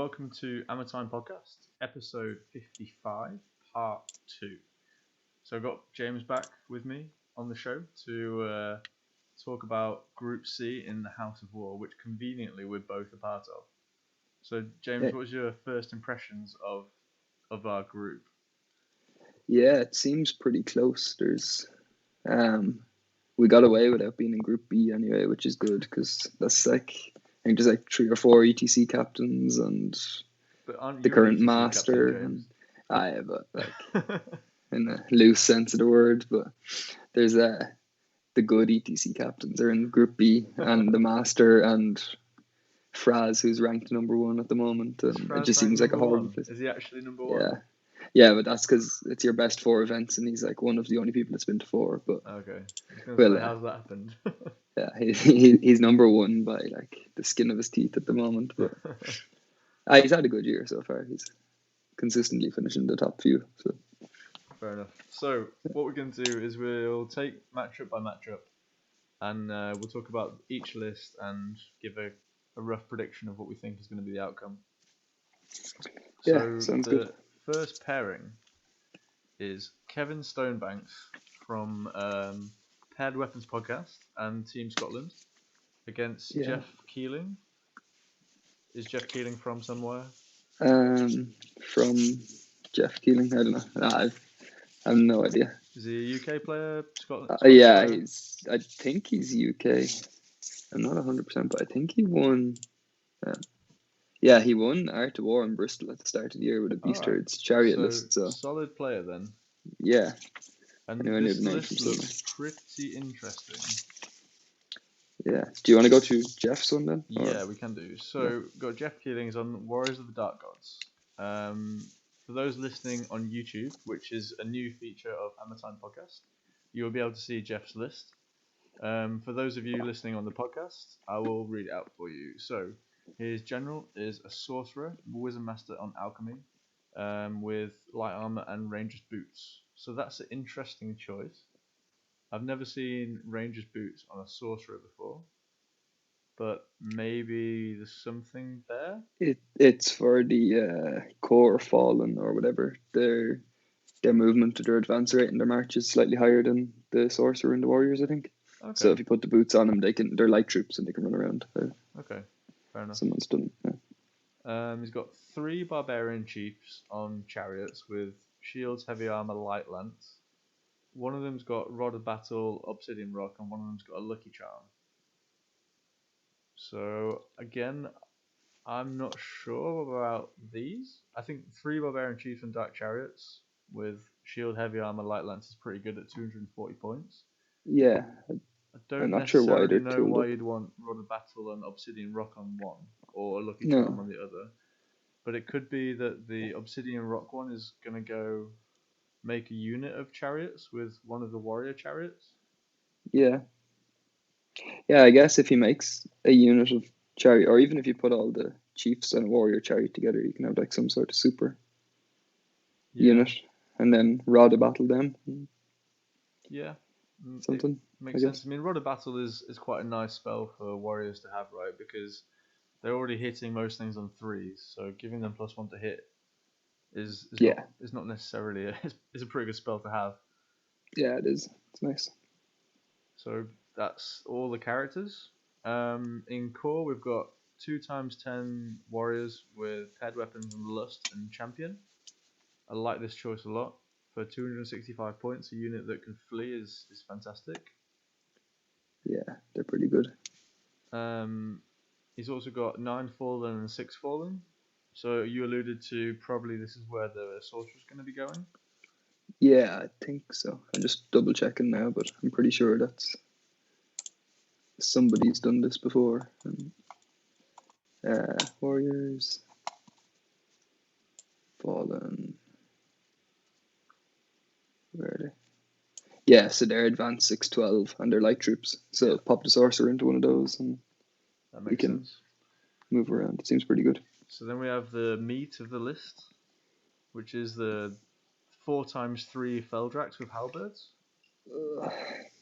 welcome to Hammer Time Podcast, episode 55, part 2. So I've got James back with me on the show to talk about Group C in the House of War, which conveniently we're both a part of. So James, what was your first impressions of our group? Yeah, it seems pretty close. We got away without being in Group B anyway, which is good because that's I think there's 3 or 4 ETC captains and the current ETC master, captain, but in a loose sense of the word, but there's the good ETC captains are in Group B, and the master and Fraz, who's ranked number 1 at the moment, and it just seems like a horrible place. Is he actually number 1? Yeah, but that's because it's your best 4 events, and he's one of the only people that's been to 4. But okay, how's that happened? Yeah, he's number 1 by the skin of his teeth at the moment. But he's had a good year so far. He's consistently finishing the top few. So fair enough. So what we're going to do is we'll take matchup by matchup, and we'll talk about each list and give a rough prediction of what we think is going to be the outcome. Yeah, sounds good. The first pairing is Kevin Stonebanks from Paired Weapons Podcast and Team Scotland against Jeff Keeling. Is Jeff Keeling from somewhere? From Jeff Keeling, I don't know. I have no idea. Is he a UK player? Scotland? Yeah, player? I think he's UK. I'm not 100%, but I think he won. Yeah, he won Art of War in Bristol at the start of the year with a Beast Herds chariot list. So solid player then. Yeah. And this list looks pretty interesting. Yeah. Do you want to go through Jeff's one then? Yeah, we can do. So, got Jeff Keeling's on Warriors of the Dark Gods. For those listening on YouTube, which is a new feature of Hammer Time Podcast, you'll be able to see Jeff's list. For those of you listening on the podcast, I will read it out for you. So, his general is a sorcerer, wizard master on alchemy, with light armor and ranger's boots. So that's an interesting choice. I've never seen ranger's boots on a sorcerer before, but maybe there's something there. It's for the core fallen or whatever. Their movement to their advance rate and their march is slightly higher than the sorcerer and the warriors, I think. Okay. So if you put the boots on them, they're light troops and they can run around. Okay, fair enough. Someone's done. Yeah. He's got 3 barbarian chiefs on chariots with shields, heavy armor, light lance. One of them's got Rod of Battle, Obsidian Rock, and one of them's got a Lucky Charm. So, again, I'm not sure about these. I think 3 barbarian chiefs and dark chariots with shield, heavy armor, light lance is pretty good at 240 points. Yeah. I don't necessarily know why you'd want Rod of Battle and Obsidian Rock on one, or a Lucky Charm on the other. But it could be that the Obsidian Rock one is going to go make a unit of chariots with one of the warrior chariots. Yeah. Yeah, I guess if he makes a unit of chariot, or even if you put all the chiefs and a warrior chariot together, you can have some sort of super unit, and then Rod of Battle them. Yeah. Something. Makes sense. I mean, Rod of Battle is quite a nice spell for warriors to have, right? Because they're already hitting most things on 3s, so giving them +1 to hit is not necessarily it's a pretty good spell to have. Yeah, it is. It's nice. So that's all the characters. In core, we've got 2x10 warriors with paired weapons and lust and champion. I like this choice a lot. For 265 points, a unit that can flee is fantastic. Yeah, they're pretty good. He's also got 9 fallen and 6 fallen. So you alluded to probably this is where the sorcerer's going to be going? Yeah, I think so. I'm just double checking now, but I'm pretty sure that's somebody's done this before. Warriors, fallen. Where are they? Yeah, so they're advanced 6-12 and they're light troops. So pop the sorcerer into one of those and we can move around. It seems pretty good. So then we have the meat of the list, which is the 4x3 Feldrax with halberds.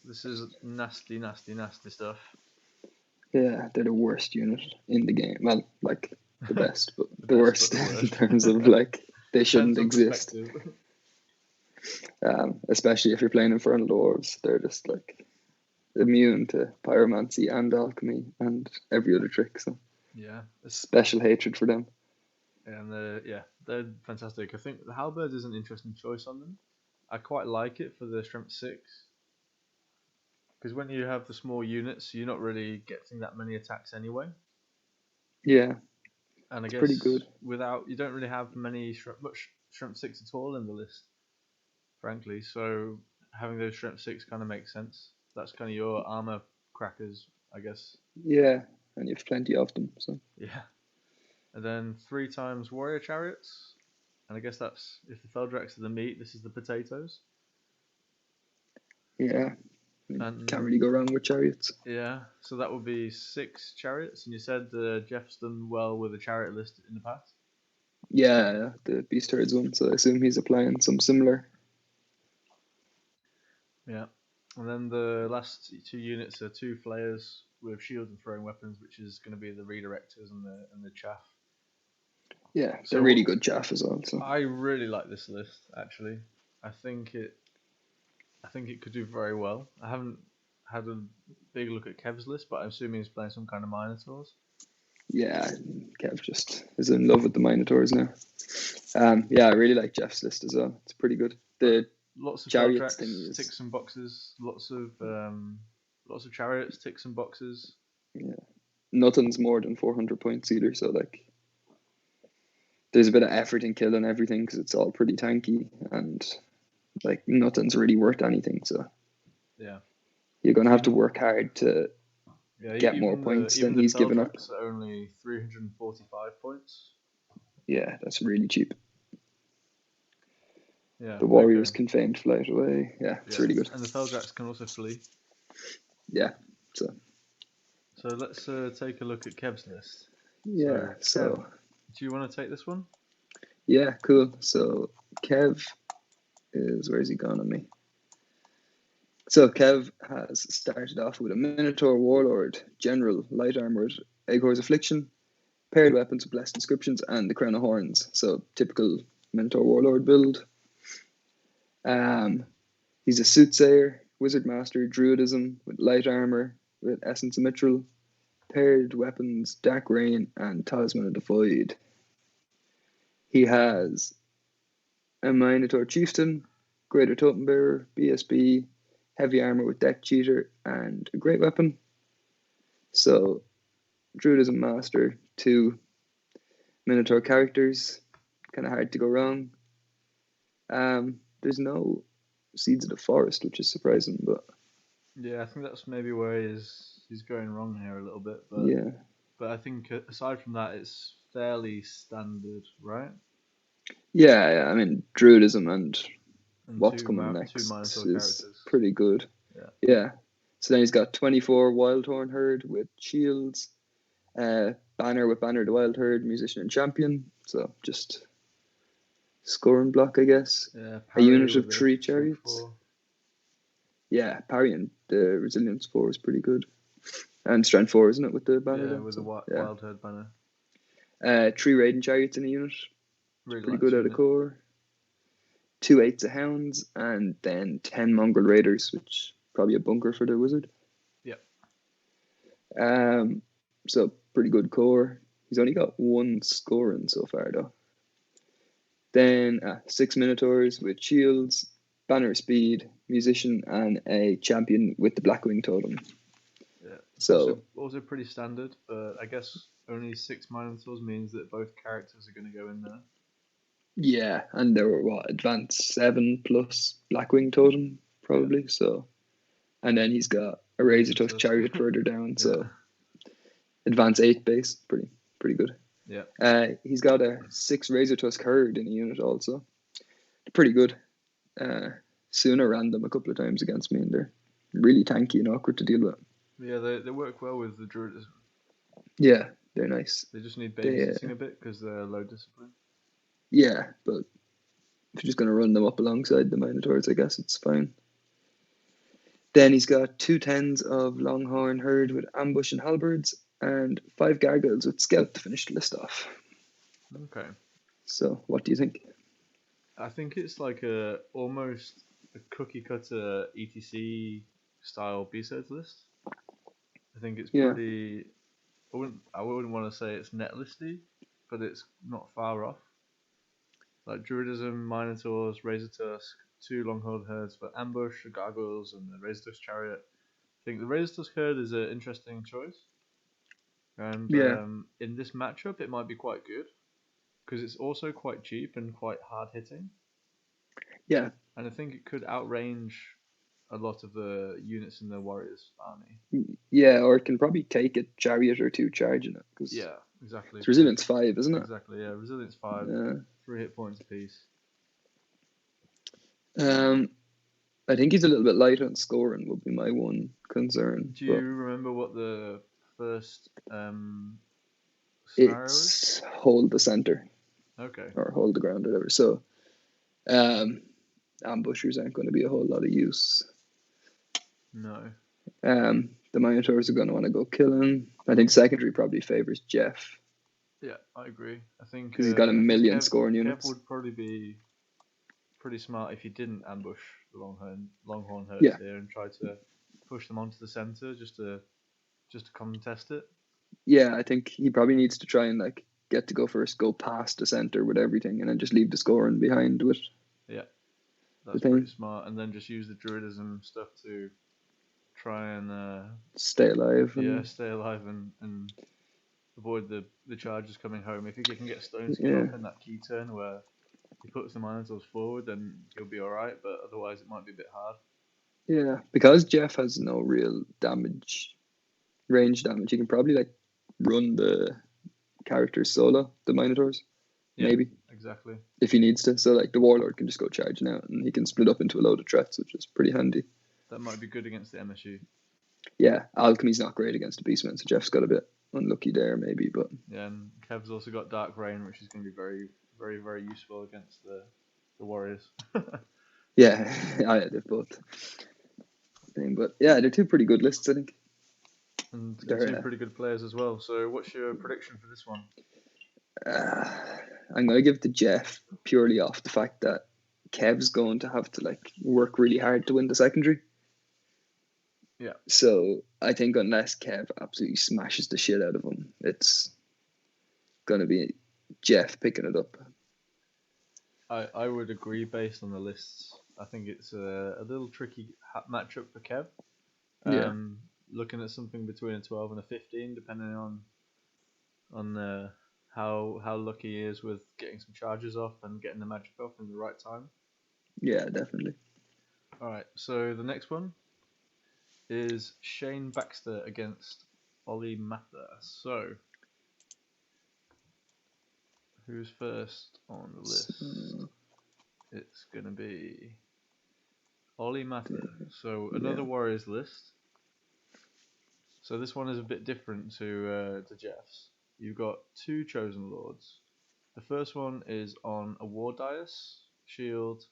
This is nasty stuff. Yeah, they're the worst unit in the game. Well, the best, but The the best, worst but the in worst. terms of like they shouldn't Depends on exist. perspective. Especially if you're playing Infernal Dwarves, they're just like immune to pyromancy and alchemy and every other trick. So Yeah, special hatred for them. and they're fantastic. I think the halberd is an interesting choice on them. I quite like it for the strength 6 because when you have the small units, you're not really getting that many attacks anyway. Yeah, And I it's guess pretty good. you don't really have much strength 6 at all in the list, frankly. So having those strength 6 kind of makes sense. That's kind of your armor crackers, I guess. Yeah, and you have plenty of them. So Yeah. And then 3 times warrior chariots. And I guess that's if the Feldrax are the meat, this is the potatoes. yeah, can't really go wrong with chariots. Yeah, so that would be 6 chariots. And you said Jeff's done well with a chariot list in the past. Yeah, the Beast Herds one. So I assume he's applying some similar. Yeah. And then the last 2 units are 2 flayers with shields and throwing weapons, which is going to be the redirectors and the chaff. Yeah, So they're really good chaff as well. So I really like this list actually. I think it could do very well. I haven't had a big look at Kev's list, but I'm assuming he's playing some kind of Minotaurs. yeah, Kev just is in love with the Minotaurs now. Yeah, I really like Jeff's list as well. It's pretty good. The Lots of chariots Feldrax, thing is ticks and boxes. Lots of chariots, ticks and boxes. yeah, nothing's more than 400 points either. So like, there's a bit of effort in killing everything because it's all pretty tanky and like nothing's really worth anything. So Yeah, you're gonna have to work hard to get more points than he's given up. Feldrax are only 345 points. Yeah, that's really cheap. Yeah, The warriors okay. can faint flight away. Yeah, it's really good. And the Feldrax can also flee. Yeah, so let's take a look at Kev's list. yeah, so Kev, do you want to take this one? yeah, cool. So Kev is, where's he gone on me? So Kev has started off with a Minotaur Warlord, General, Light Armoured, Aegor's Affliction, paired weapons with Blessed Inscriptions, and the Crown of Horns. So typical Minotaur Warlord build. He's a Soothsayer, Wizard Master, Druidism, with Light Armour, with Essence of Mithril, paired weapons, Dark Rain, and Talisman of the Void. He has a Minotaur Chieftain, Greater Totem Bearer, BSB, Heavy Armor with Death Cheater, and a Great Weapon. So, Druidism Master, 2 Minotaur characters, kind of hard to go wrong. There's no Seeds of the Forest, which is surprising, but yeah, I think that's maybe where he's going wrong here a little bit. But yeah, but I think aside from that, it's fairly standard, right? yeah. I mean, Druidism and what's coming two next Minotaur is characters. pretty good. Yeah. So then he's got 24 Wildhorn Herd with shields, Banner with Banner the Wild Herd, Musician and Champion. So just scoring block, I guess. Yeah, a unit of 3 chariots. Yeah, parry and the resilience 4 is pretty good. And strength 4, isn't it, with the banner? Yeah, with the Wild Herd banner. 3 raiding chariots in a unit. Really pretty good out of core. 2 8s of hounds, and then 10 mongrel raiders, which probably a bunker for the wizard. Yep. So pretty good core. He's only got 1 scoring so far though. Then 6 minotaurs with shields, banner speed, musician, and a champion with the Blackwing totem. Yeah. So also pretty standard, but I guess only 6 minotaurs means that both characters are going to go in there. Yeah, and there were advanced 7 plus Blackwing totem probably. So, and then he's got a Razor Tusk chariot further down. So, advanced 8 base, pretty good. Yeah. He's got a 6 Razor Tusk herd in a unit also. Pretty good. Sooner ran them a couple of times against me, and they're really tanky and awkward to deal with. Yeah, they work well with the Druidism. Yeah, they're nice. They just need babysitting a bit because they're low discipline. Yeah, but if you're just going to run them up alongside the Minotaurs, I guess it's fine. Then he's got 2 10s of Longhorn Herd with Ambush and Halberds, and 5 gargoyles with scout to finish the list off. Okay. So, what do you think? I think it's like almost a cookie cutter ETC style B-Sides list. I think it's Yeah. pretty. I wouldn't want to say it's net listy, but it's not far off. Like Druidism, Minotaurs, Razor Tusk, 2 Longhorn Herds for ambush, the Gargoyles, and the Razor Tusk Chariot. I think the Razor Tusk Herd is an interesting choice. And Yeah. in this matchup, it might be quite good because it's also quite cheap and quite hard hitting. Yeah. And I think it could outrange a lot of the units in the Warriors army. Yeah, or it can probably take a chariot or 2 charging it. Cause Yeah, exactly. it's resilience 5, isn't it? Exactly, yeah. Resilience 5, Yeah. 3 hit points apiece. I think he's a little bit light on scoring would be my one concern. Do you remember what the first scenario is? It's hold the center. Okay. Or hold the ground or whatever. So ambushers aren't going to be a whole lot of use. No. The Minotaurs are going to want to go kill him. I think secondary probably favours Jeff. Yeah, I agree. I think because he's got a million Kev, scoring units. Kev would probably be pretty smart if he didn't ambush the Longhorn Herds here and try to push them onto the center just to contest it. Yeah, I think he probably needs to try and like get to go first, go past the center with everything, and then just leave the scoring behind with. Yeah, that's pretty smart, and then just use the Druidism stuff to try and stay alive. Stay alive and avoid the charges coming home. If he can get Stone Skin up in that key turn where he puts the Minotaurs forward, then he'll be alright, but otherwise it might be a bit hard. Yeah, because Jeff has no real range damage, he can probably like run the characters solo, the Minotaurs. Yeah, maybe. Exactly. If he needs to. So like the Warlord can just go charging out and he can split up into a load of threats, which is pretty handy. That might be good against the MSU. Yeah, Alchemy's not great against the Beastman, so Jeff's got a bit unlucky there maybe, but yeah, and Kev's also got Dark Rain, which is going to be very, very, very useful against the Warriors. yeah, they're both. But yeah, they're 2 pretty good lists, I think. And they're 2 pretty good players as well. So what's your prediction for this one? I'm going to give it to Jeff purely off the fact that Kev's going to have to like work really hard to win the secondary. Yeah. So I think unless Kev absolutely smashes the shit out of him, it's going to be Jeff picking it up. I would agree based on the lists. I think it's a little tricky matchup for Kev. Looking at something between a 12 and a 15, depending on how lucky he is with getting some charges off and getting the magic off in the right time. Yeah, definitely. All right, so the next one is Shane Baxter against Ollie Mather. So, who's first on the list? It's going to be Ollie Mather. So, another Warriors list. So, this one is a bit different to Jeff's. You've got 2 Chosen Lords. The first one is on a War Dais, Shield,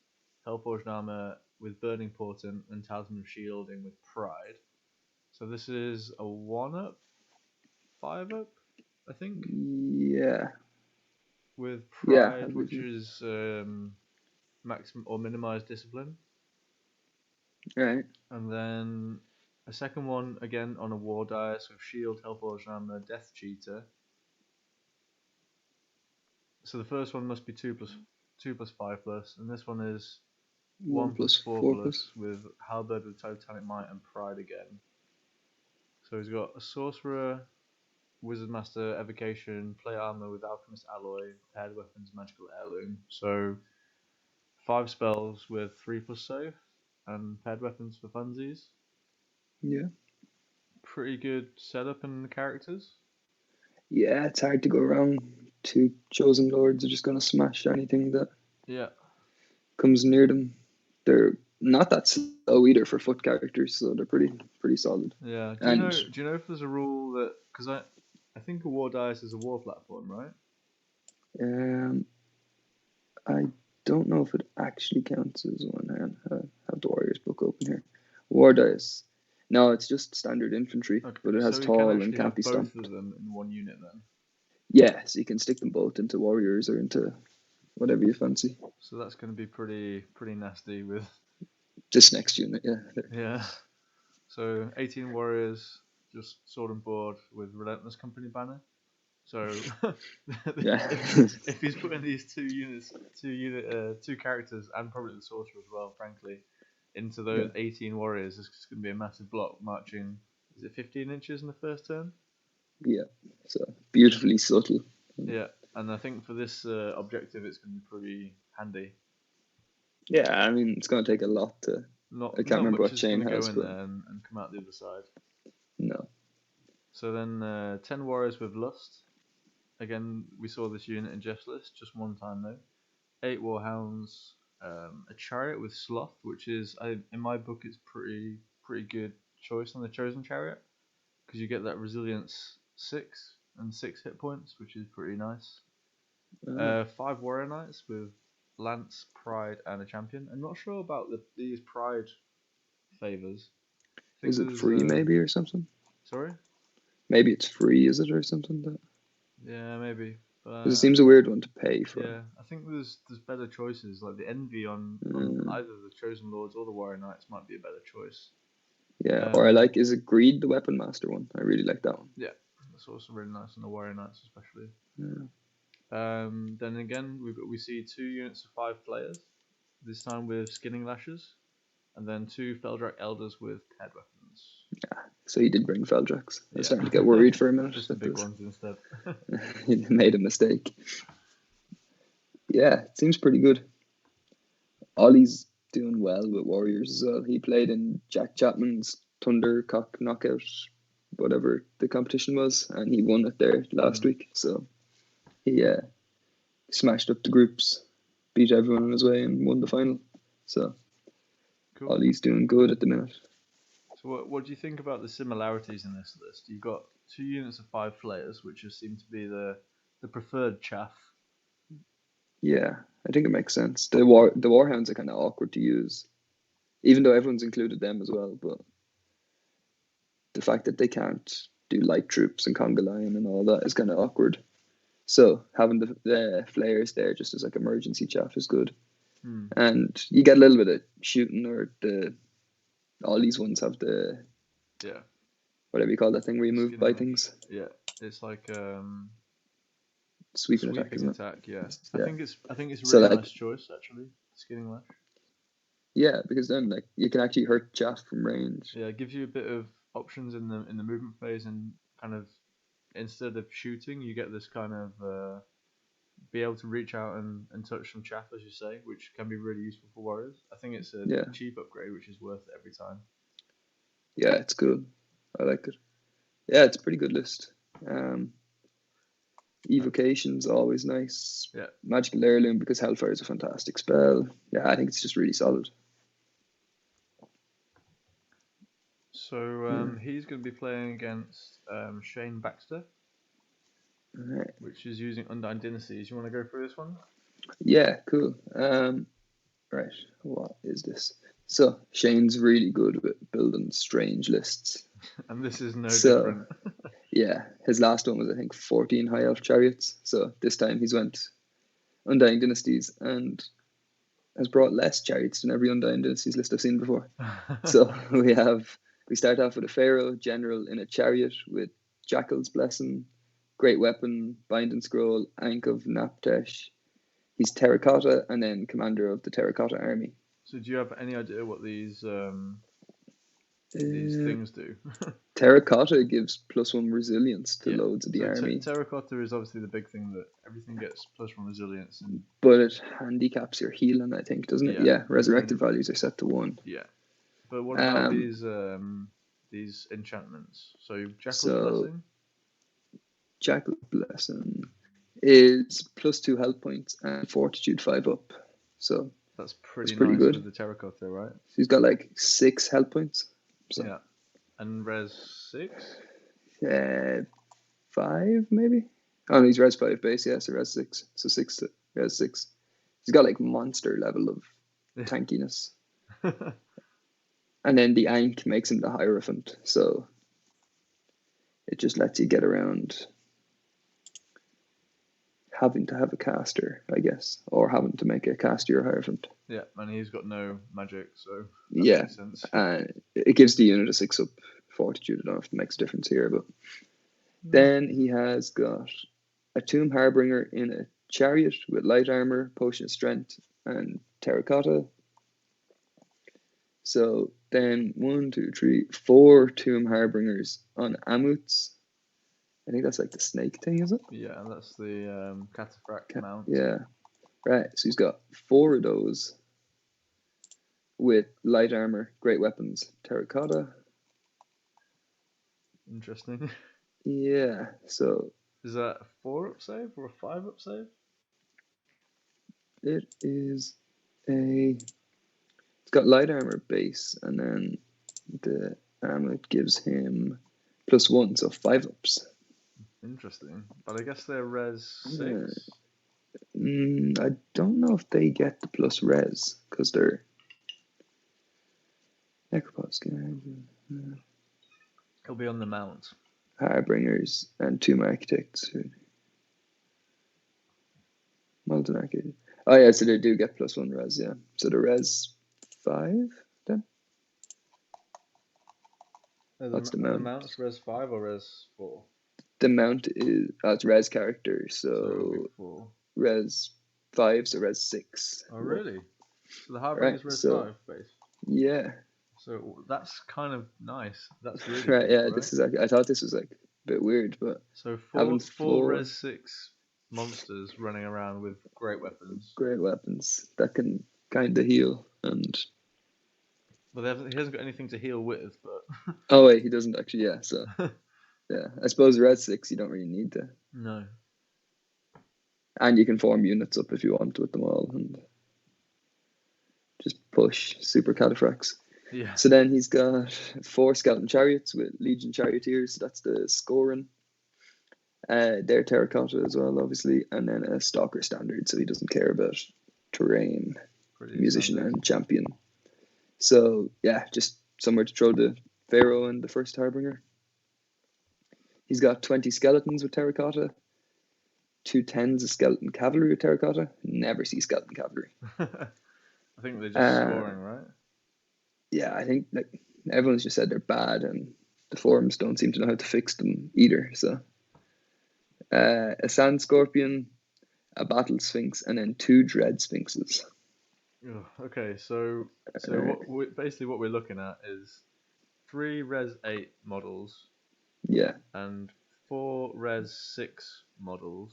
Hellforged Armor with Burning Portent and Talisman of Shielding with Pride. So this is a 1-up, 5-up, I think. Yeah. With Pride, which is maximum or minimized discipline. Right. And then a second one again on a War Dais with Shield, Hellforged Armor, Death Cheater. So the first one must be 2 plus 5 plus, and this one is 1 plus 4 plus with Halberd with Totemic Might and Pride again. So he's got a Sorcerer, Wizard Master, Evocation, Play Armor with Alchemist Alloy, Paired Weapons, Magical Heirloom. So 5 spells with 3 plus save, and Paired Weapons for funsies. Yeah. Pretty good setup in the characters. Yeah, it's hard to go wrong. 2 Chosen Lords are just going to smash anything that comes near them. They're not that slow either for foot characters, so they're pretty solid. Yeah. Do you know if there's a rule that, because I think a War Dice is a war platform, right? I don't know if it actually counts as one. I have the Warriors book open here. War Dice. No, it's just standard infantry, Okay, but it has so you can tall and actually can't have be both stomped. of them in one unit then. Yeah, so you can stick them both into warriors or into whatever you fancy. So that's going to be pretty nasty with This next unit, yeah. yeah. So 18 warriors, just sword and board with relentless company banner. So Yeah. if he's putting these two characters and probably the sorcerer as well, frankly, into those 18 warriors, it's going to be a massive block marching. Is it 15 inches in the first turn? Yeah, so beautifully subtle. Yeah, and I think for this objective, it's going to be pretty handy. Yeah, I mean, it's going to take a lot to. I can't Not remember much what is going Shane to go has, in but there and come out the other side. no. So then 10 warriors with lust. Again, we saw this unit in Jeff's list just one time though. 8 warhounds, a chariot with sloth, which is in my book it's pretty good choice on the chosen chariot because you get that resilience 6 and 6 hit points, which is pretty nice. 5 warrior knights with lance, pride, and a champion. I'm not sure about these pride favors. I think Is it there's free maybe or something? sorry. Maybe it's free, is it, or something? That Yeah, maybe. because it seems a weird one to pay for. Yeah, I think there's better choices. Like the envy on either the chosen lords or the warrior knights might be a better choice. Yeah, or I like is it Greed, the weapon master one? I really like that one. Yeah, that's also really nice on the warrior knights especially. Yeah. Then again we see 2 units of 5 players, this time with skinning lashes, and then 2 Feldrak elders with paired weapons. Yeah, so he did bring Feldrax. I was starting to get worried for a minute. Just the big ones instead. He made a mistake. Yeah, it seems pretty good. Ollie's doing well with Warriors as well. He played in Jack Chapman's Thundercock Knockout, whatever the competition was, and he won it there last week. So he smashed up the groups, beat everyone on his way, and won the final. So Cool. Ollie's doing good at the minute. So what do you think about the similarities in this list? You've got 2 units of 5 players, which just seem to be the preferred chaff. Yeah, I think it makes sense. The Warhounds are kind of awkward to use, even though everyone's included them as well. But the fact that they can't do light troops and conga line and all that is kind of awkward. So having the flares there just as like emergency chaff is good. And you get a little bit of shooting, or all these ones have the whatever you call that thing where you move by things. Yeah, it's like sweeping attack, isn't it? Yeah. I think it's a really So, like, nice choice actually. Skinning lash. Yeah, because then like you can actually hurt chaff from range. Yeah, it gives you a bit of options in the movement phase, and kind of instead of shooting, you get this kind of be able to reach out and touch some chaff, as you say, which can be really useful for warriors. I think it's a cheap upgrade, which is worth it every time. Yeah, it's good. I like it. Yeah, it's a pretty good list. Evocation's always nice. Yeah. Magical Heirloom, because Hellfire is a fantastic spell. Yeah, I think it's just really solid. So he's going to be playing against Shane Baxter, which is using Undying Dynasties. You want to go through this one? Yeah, cool. Right, what is this? So Shane's really good with building strange lists. And this is no different. Yeah, his last one was I think 14 High Elf Chariots. So this time he's went Undying Dynasties and has brought less chariots than every Undying Dynasties list I've seen before. So we start off with a Pharaoh General in a chariot with Jackal's Blessing, Great Weapon, Binding Scroll, Ankh of Naptesh. He's Terracotta and then Commander of the Terracotta Army. So do you have any idea what these things do? Terracotta gives +1 resilience to loads of the army. Terracotta is obviously the big thing that everything gets +1 resilience. But it handicaps your healing, I think, doesn't it? Yeah, resurrected values are set to 1. Yeah. But what about these enchantments? So Jackal's Blessing? Jackal's Blessing is +2 health points and Fortitude 5 up. So that's pretty nice good with the Terracotta, right? So he's got like 6 health points. So. Yeah. And res 6? 5 maybe? Oh, no, he's res 5 base, yeah, so res 6. So res 6. He's got like monster level of tankiness. And then the Ankh makes him the Hierophant, so it just lets you get around having to have a caster, I guess, or having to make a caster your Hierophant. Yeah, and he's got no magic, so that Yeah, makes sense. it gives the unit a 6-up fortitude. I don't know if it makes a difference here, but then he has got a Tomb Harbinger in a chariot with light armor, potion of strength, and terracotta. So then 1, 2, 3, 4 Tomb Harbingers on Amuts. I think that's like the snake thing, is it? Yeah, that's the cataphract mount. Yeah, right. So he's got 4 of those with light armor, great weapons, terracotta. Interesting. Yeah, so Is that a 4-up save or a 5-up save? it is it's got light armor base, and then the amulet gives him +1, so 5-ups. Interesting. But I guess they're res 6. I don't know if they get the plus res, because they're Necropods, He'll be on the mount. Harbingers, and Tomb Architects. Molten Arcade. Oh yeah, so they do get +1 res, yeah. So the res 5 then? What's the mount? The mount's res 5 or res 4? The mount is it's res character, So it'll be so 4. res 5, so res 6. Oh really? So the Harbinger's res 5 base? Yeah. So that's kind of nice. That's really right, good, yeah, right? this is I thought this was like a bit weird, but so having four res 6 monsters running around with great weapons. Great weapons that can kind of heal, and Well, he hasn't got anything to heal with, but oh wait, he doesn't actually. Yeah, so yeah, I suppose res 6 you don't really need to. No. And you can form units up if you want with them all, and just push super cataphracts. Yeah. So then he's got 4 skeleton chariots with Legion charioteers. So that's the Scoran. They're terracotta as well, obviously, and then a stalker standard, so he doesn't care about terrain. Pretty musician standard. And champion. So yeah, just somewhere to throw the Pharaoh and the first Harbinger. He's got 20 skeletons with terracotta, 2 10s of skeleton cavalry with terracotta. Never see skeleton cavalry. I think they're just scoring, right? Yeah, I think like everyone's just said they're bad, and the forums don't seem to know how to fix them either. So a sand scorpion, a battle sphinx, and then 2 dread sphinxes. Okay, so basically what we're looking at is 3 res 8 models. Yeah. And 4 res 6 models.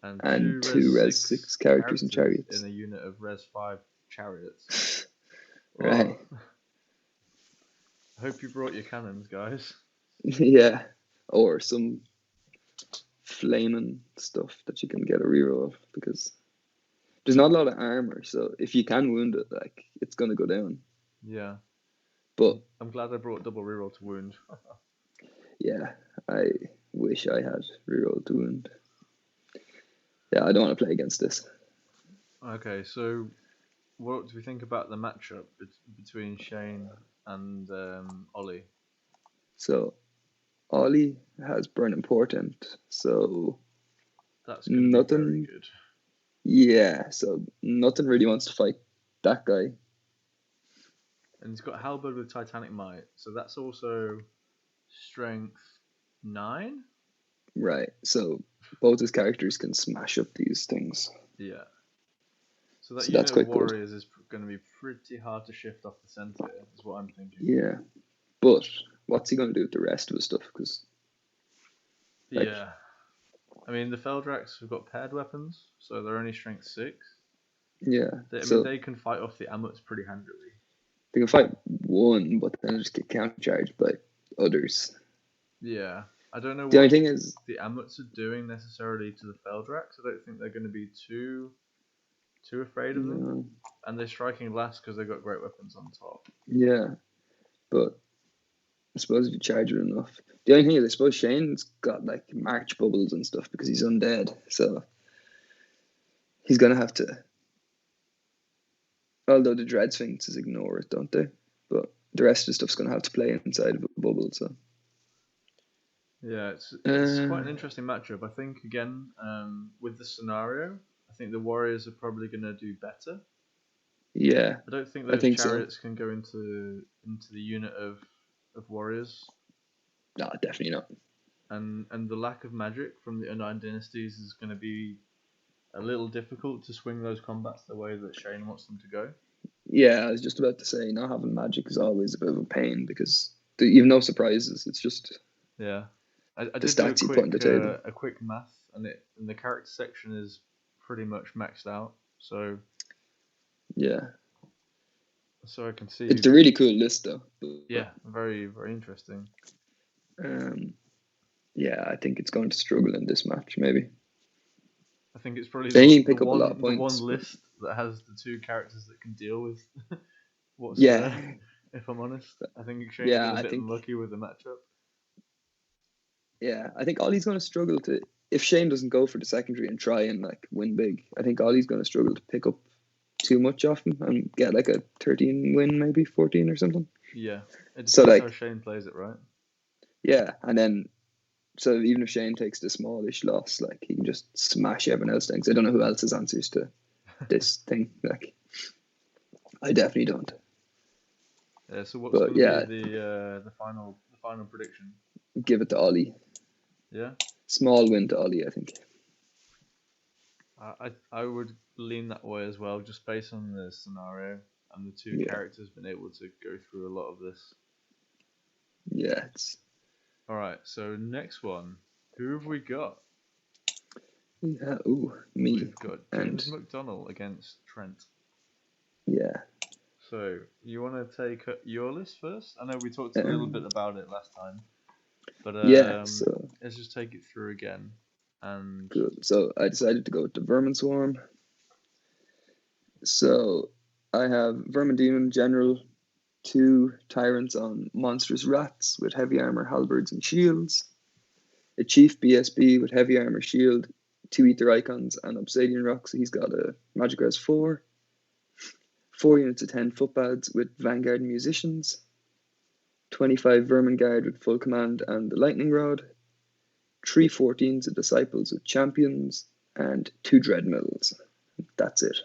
And 2 res 6 characters and chariots. In a unit of res 5 chariots. Right. I hope you brought your cannons, guys. Yeah. Or some flaming stuff that you can get a reroll of, because there's not a lot of armor, so if you can wound it, like, it's gonna go down. Yeah. But I'm glad I brought double reroll to wound. yeah, I wish I had reroll to wound. Yeah, I don't want to play against this. Okay, so what do we think about the matchup between Shane and Ollie? So Ollie has Burning Portent, so that's gonna be very good. Yeah, so nothing really wants to fight that guy. And he's got Halberd with Titanic Might, so that's also strength 9? Right, so both his characters can smash up these things. Yeah. So that unit of warriors is going to be pretty hard to shift off the center, is what I'm thinking. Yeah, but what's he going to do with the rest of his stuff? Because yeah, I mean the Feldrax have got paired weapons, so they're only strength 6. Yeah, they can fight off the Amuts pretty handily. They can fight one, but then just get countercharged by others. Yeah, I don't know what the only thing is the Amuts are doing necessarily to the Feldrax. I don't think they're going to be too afraid of them, and they're striking last because they've got great weapons on top. Yeah, but I suppose if you charge it enough. The only thing is, I suppose Shane's got like March bubbles and stuff because he's undead, so he's gonna have to. Although the Dread Sphinxes ignore it, don't they? But the rest of the stuff's going to have to play inside of a bubble. So Yeah, it's quite an uh, interesting matchup. I think again, with the scenario, I think the Warriors are probably going to do better. yeah, I don't think I those think so. Chariots can go into the unit of Warriors, No, definitely not. and the lack of magic from the Undying Dynasties is going to be a little difficult to swing those combats the way that Shane wants them to go. Yeah, I was just about to say, not having magic is always a bit of a pain because you've no surprises. It's just Yeah, I the did do stats you put on the table. a quick math, and the character section is pretty much maxed out. Yeah, So I can see, it's a really cool list though. But, yeah, very very interesting. um, yeah, I think it's going to struggle in this match. Maybe I think it's probably they can pick up a lot of the one points. But list that has the two characters that can deal with what's yeah, there. If I'm honest, I think Shane's yeah, been a bit unlucky with the matchup. I think Ollie's going to struggle to if Shane doesn't go for the secondary and try and like win big. I think Ollie's going to struggle to pick up too much off him and get like a 13 win, maybe 14 or something. Yeah, it So depends how like Shane plays it, right? yeah, and then so even if Shane takes the smallish loss, like he can just smash everyone else down. 'Cause I don't know who else's answers to this thing. Like I definitely don't. Yeah. So what's But going to be yeah, the final prediction? give it to Ollie. Yeah, Small win to Ollie, I think. I would lean that way as well, just based on the scenario and the two Yeah, characters been able to go through a lot of this. yeah. It's All right, so next one, who have we got? yeah. Ooh, me We've got and James McDonnell against Trent. yeah. So, you want to take your list first? I know we talked a little bit Um, about it last time, but yeah. So let's just take it through again. And good. So I decided to go with the Vermin Swarm. So I have Vermin Demon General, two Tyrants on Monstrous Rats with heavy armor, halberds, and shields. A Chief BSB with heavy armor, shield, two Ether Icons, and Obsidian Rock. So he's got a Magic Res 4. 4 units of 10 footpads with Vanguard Musicians. 25 Vermin Guard with full command and the Lightning Rod. 3 14s of Disciples with Champions. And 2 Dreadmills. That's it.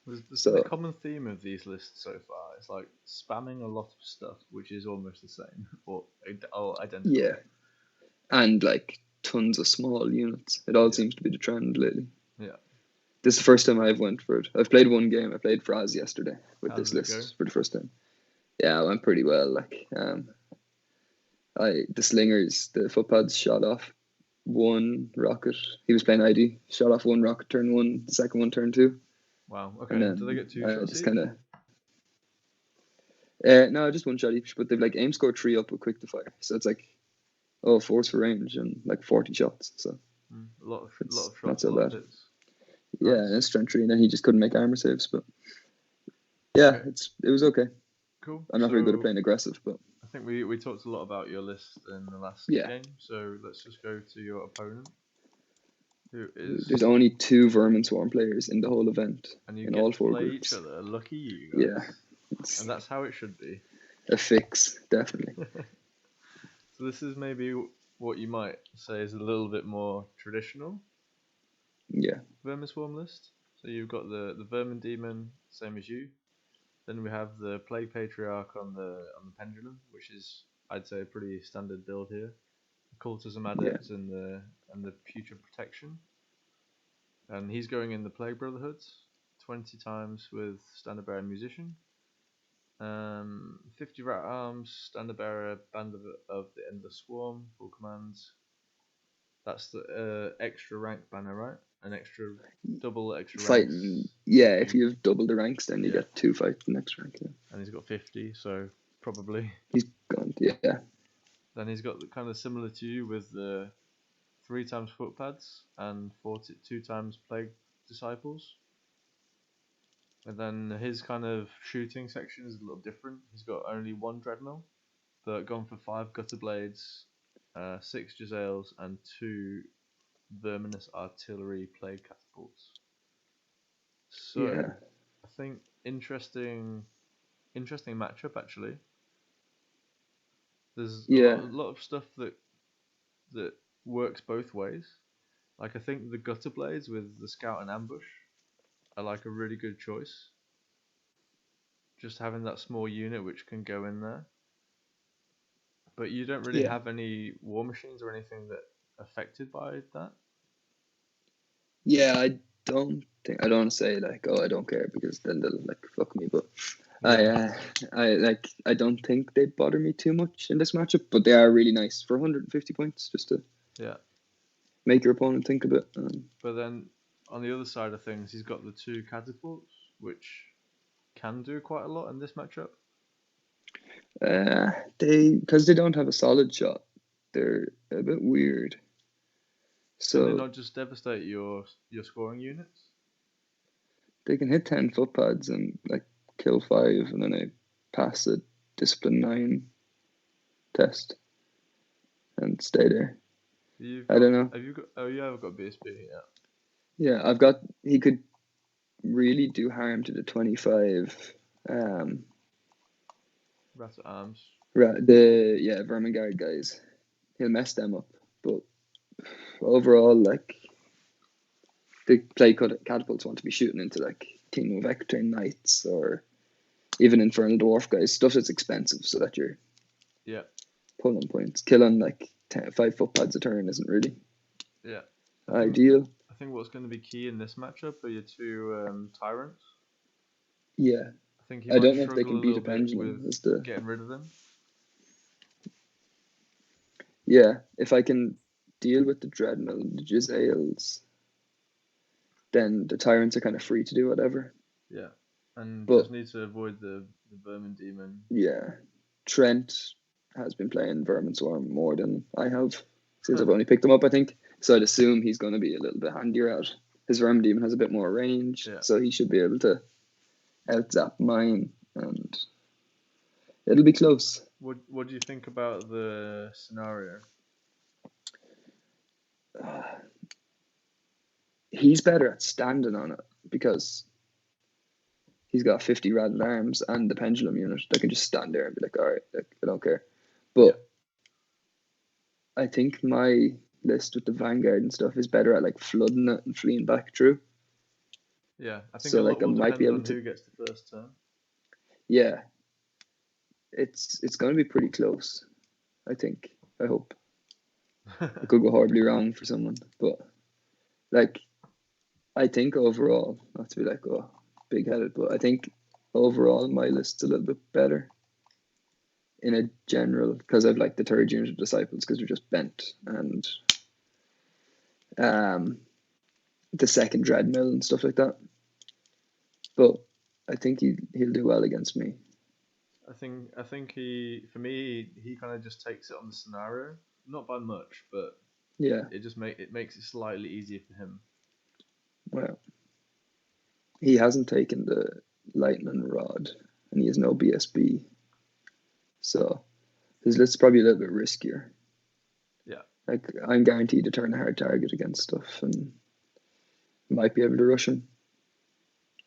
there's been a So common theme of these lists so far. It's like spamming a lot of stuff, which is almost the same or identical. yeah, and like tons of small units. It all Yeah, seems to be the trend lately. yeah. This is the first time I've went for it. I've played one game. I played Fraz yesterday with How this did it go? list for the first time. Yeah, it went pretty well. Like, the slingers, the footpads shot off one rocket. He was playing ID. Shot off one rocket turn one. The second one turn two, Wow. and Okay. Do they then get two I shots just each? kind of no, just one shot each. But they've like aim score 3 up with quick to fire. So it's like force for range and like 40 shots. So A lot it's of not shots, a so lot of bad. hits. Yeah, Nice. and strength 3, and then he just couldn't make armor saves. But yeah, Okay. it was okay. Cool. I'm not very good at So playing aggressive, but I think we talked a lot about your list in the last yeah, game. So let's just go to your opponent, who is, there's only 2 Vermin Swarm players in the whole event and you in get all to 4 play each groups. other. Lucky you Yeah, guys. it's And that's how it should be. a fix, definitely. So this is maybe what you might say is a little bit more traditional Yeah, Vermiswarm list. So you've got the Vermin Demon, same as you. Then we have the Plague Patriarch on the Pendulum, which is, I'd say, a pretty standard build here. Cultism yeah, Adept and the Future Protection. And he's going in the Plague Brotherhood, 20 times with Standard Bearer Musician. 50 Rat Arms, Standard Bearer, Band of the Endless Swarm, full commands. That's the extra rank banner, right? An extra double extra fighting. ranks Yeah, if if you, you have double the ranks, then you yeah. get 2 fights the next rank. Yeah. And he's got 50, so probably. He's gone. Yeah, Then he's got the kind of similar to you with the 3 times footpads and 42 times plague disciples. And then his kind of shooting section is a little different. He's got only 1 dreadnought, but gone for 5 gutter blades, 6 Giselles, and 2 verminous artillery plague catapults. So yeah, I think interesting matchup actually. There's Yeah, a lot of stuff that works both ways. Like I think the gutter blades with the scout and ambush are like a really good choice. Just having that small unit which can go in there, but you don't really yeah, have any war machines or anything that are affected by that. yeah. I don't want to say like, oh, I don't care because then they'll like fuck me. But I, Yeah, uh, I don't think they bother me too much in this matchup. But they are really nice for 150 points, just to yeah. make your opponent think a bit. But then on the other side of things, he's got the two catapults, which can do quite a lot in this matchup. Because they don't have a solid shot, they're a bit weird. Can they So not just devastate your scoring units? they can hit 10 footpads and like kill 5, and then I pass a discipline 9 test and stay there. You've I got don't know. have you got oh you have got BSB, yeah. Yeah, he could really do harm to the 25. Rat at arms. Vermin Guard guys. He'll mess them up. But overall, like, the catapults want to be shooting into like Kingdom of Ectane Knights or even Infernal Dwarf guys, stuff that's expensive so that you're Yeah, pulling points. Killing like 5 footpads a turn isn't really yeah. I think ideal. I think what's going to be key in this matchup are your two tyrants. Yeah. I think he I might don't know if they struggle can a beat little a bit pendulum. with Is the getting rid of them. Yeah, if I can deal with the Dreadnought and the Jizzails, then the tyrants are kind of free to do whatever. Yeah, and just But need to avoid the vermin demon. yeah, Trent has been playing Vermin Swarm more than I have since I've only picked him up, I think. So I'd assume he's going to be a little bit handier out. His Vermin Demon has a bit more range, Yeah. so he should be able to out-zap mine, and it'll be close. What do you think about the scenario? He's better at standing on it because he's got 50 rattled arms and the pendulum unit that can just stand there and be like, all right, like, I don't care. Yeah. But I think my list with the Vanguard and stuff is better at like flooding it and fleeing back through. Yeah, I think a So lot like I will might be depend able on to, who gets the first turn. yeah, it's going to be pretty close. I think. I hope. It could go horribly wrong for someone, but like I think overall, not to be like big headed, but I think overall my list's a little bit better in a general because I've like the third unit of disciples because they're just bent and um the second dreadmill and stuff like that. But I think he'll do well against me. I think he for me he kind of just takes it on the scenario, not by much, but Yeah. it makes it slightly easier for him. Well, he hasn't taken the lightning rod and he has no BSB. So his list's probably a little bit riskier. Yeah. Like I'm guaranteed to turn a hard target against stuff and might be able to rush him.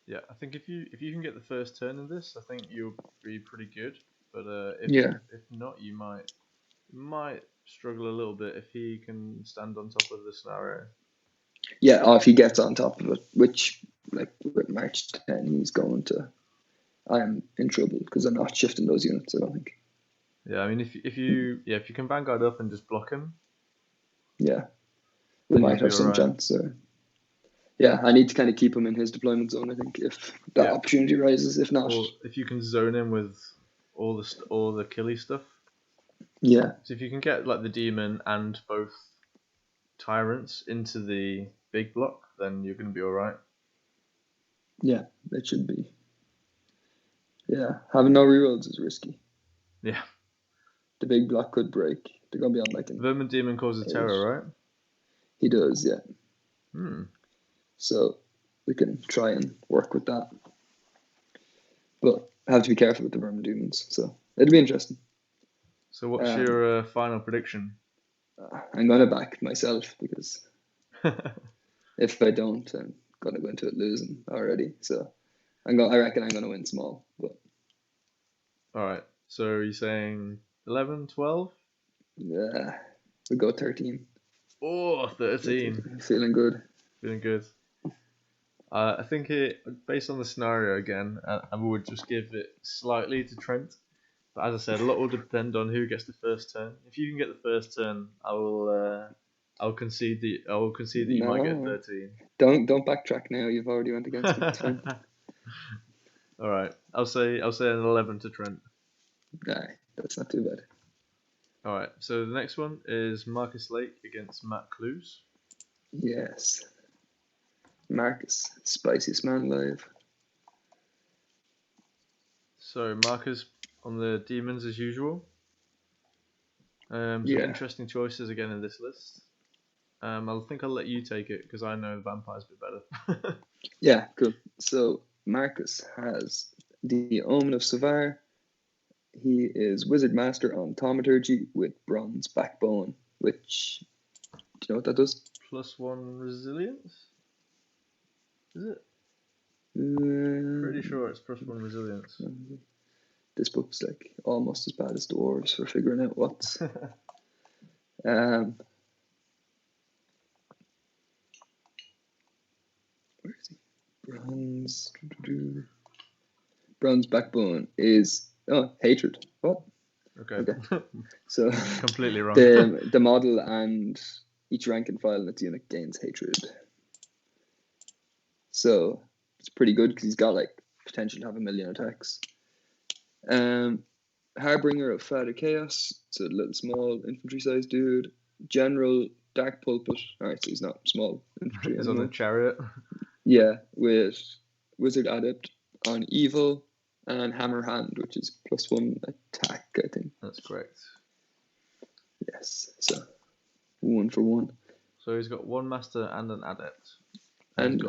Yeah, I think if you can get the first turn in this, I think you'll be pretty good. But Yeah. if not, you might struggle a little bit if he can stand on top of the scenario. Yeah, if he gets on top of it, which like with March 10 he's going to, I am in trouble because I'm not shifting those units, I don't think. Yeah, I mean if you can vanguard up and just block him, Yeah. We then you'll might be have some alright. chance. Yeah, I need to kind of keep him in his deployment zone, I think, if that Yeah. opportunity rises. If not, Or if you can zone him with all the killy stuff. yeah, So if you can get like the demon and both tyrants into the big block, then you're going to be all right. yeah, it should be. Yeah, having no rerolls is risky. Yeah. The big block could break. They're going to be on like an Vermin demon causes 8. terror, right? He does, yeah. Hmm. So we can try and work with that. But have to be careful with the vermin demons. So it'll be interesting. So what's Um, your final prediction? I'm going to back myself because if I don't, I'm going to go into it losing already. So I reckon I'm going to win small. But All right. So are you saying 11, 12? Yeah, we go 13. Oh, 13. Feeling good. Feeling good. I think based on the scenario again, I would just give it slightly to Trent. But as I said, a lot will depend on who gets the first turn. If you can get the first turn, I'll concede that you might get No, 13. don't backtrack now. You've already went against me. It's fine. All right, I'll say an 11 to Trent. Nah, that's not too bad. All right, so the next one is Marcus Lake against Matt Clues. Yes. Marcus, spiciest man alive. So Marcus on the demons as usual. Some Yeah. interesting choices again in this list. I think I'll let you take it because I know the vampires a bit better. Yeah, cool. So Marcus has the Omen of Savar. He is Wizard Master on Thaumaturgy with Bronze Backbone, which, do you know what that does? +1 resilience? Is it? Um, Pretty sure it's +1 resilience. This book's like almost as bad as Dwarves for figuring out what's. Where is he? Bronze. Bronze Backbone is hatred. What? Okay. So completely wrong. The model and each rank and file in its unit gains hatred. So it's pretty good because he's got like potential to have 1 million attacks. Harbinger of Father Chaos, so a little small infantry sized dude. General Dark Pulpit. Alright, so he's not small infantry. He's on a chariot. Yeah, with Wizard Adept on Evil and Hammer Hand, which is +1 attack, I think. That's correct. Yes, so 1 for 1. So he's got one master and an adept. And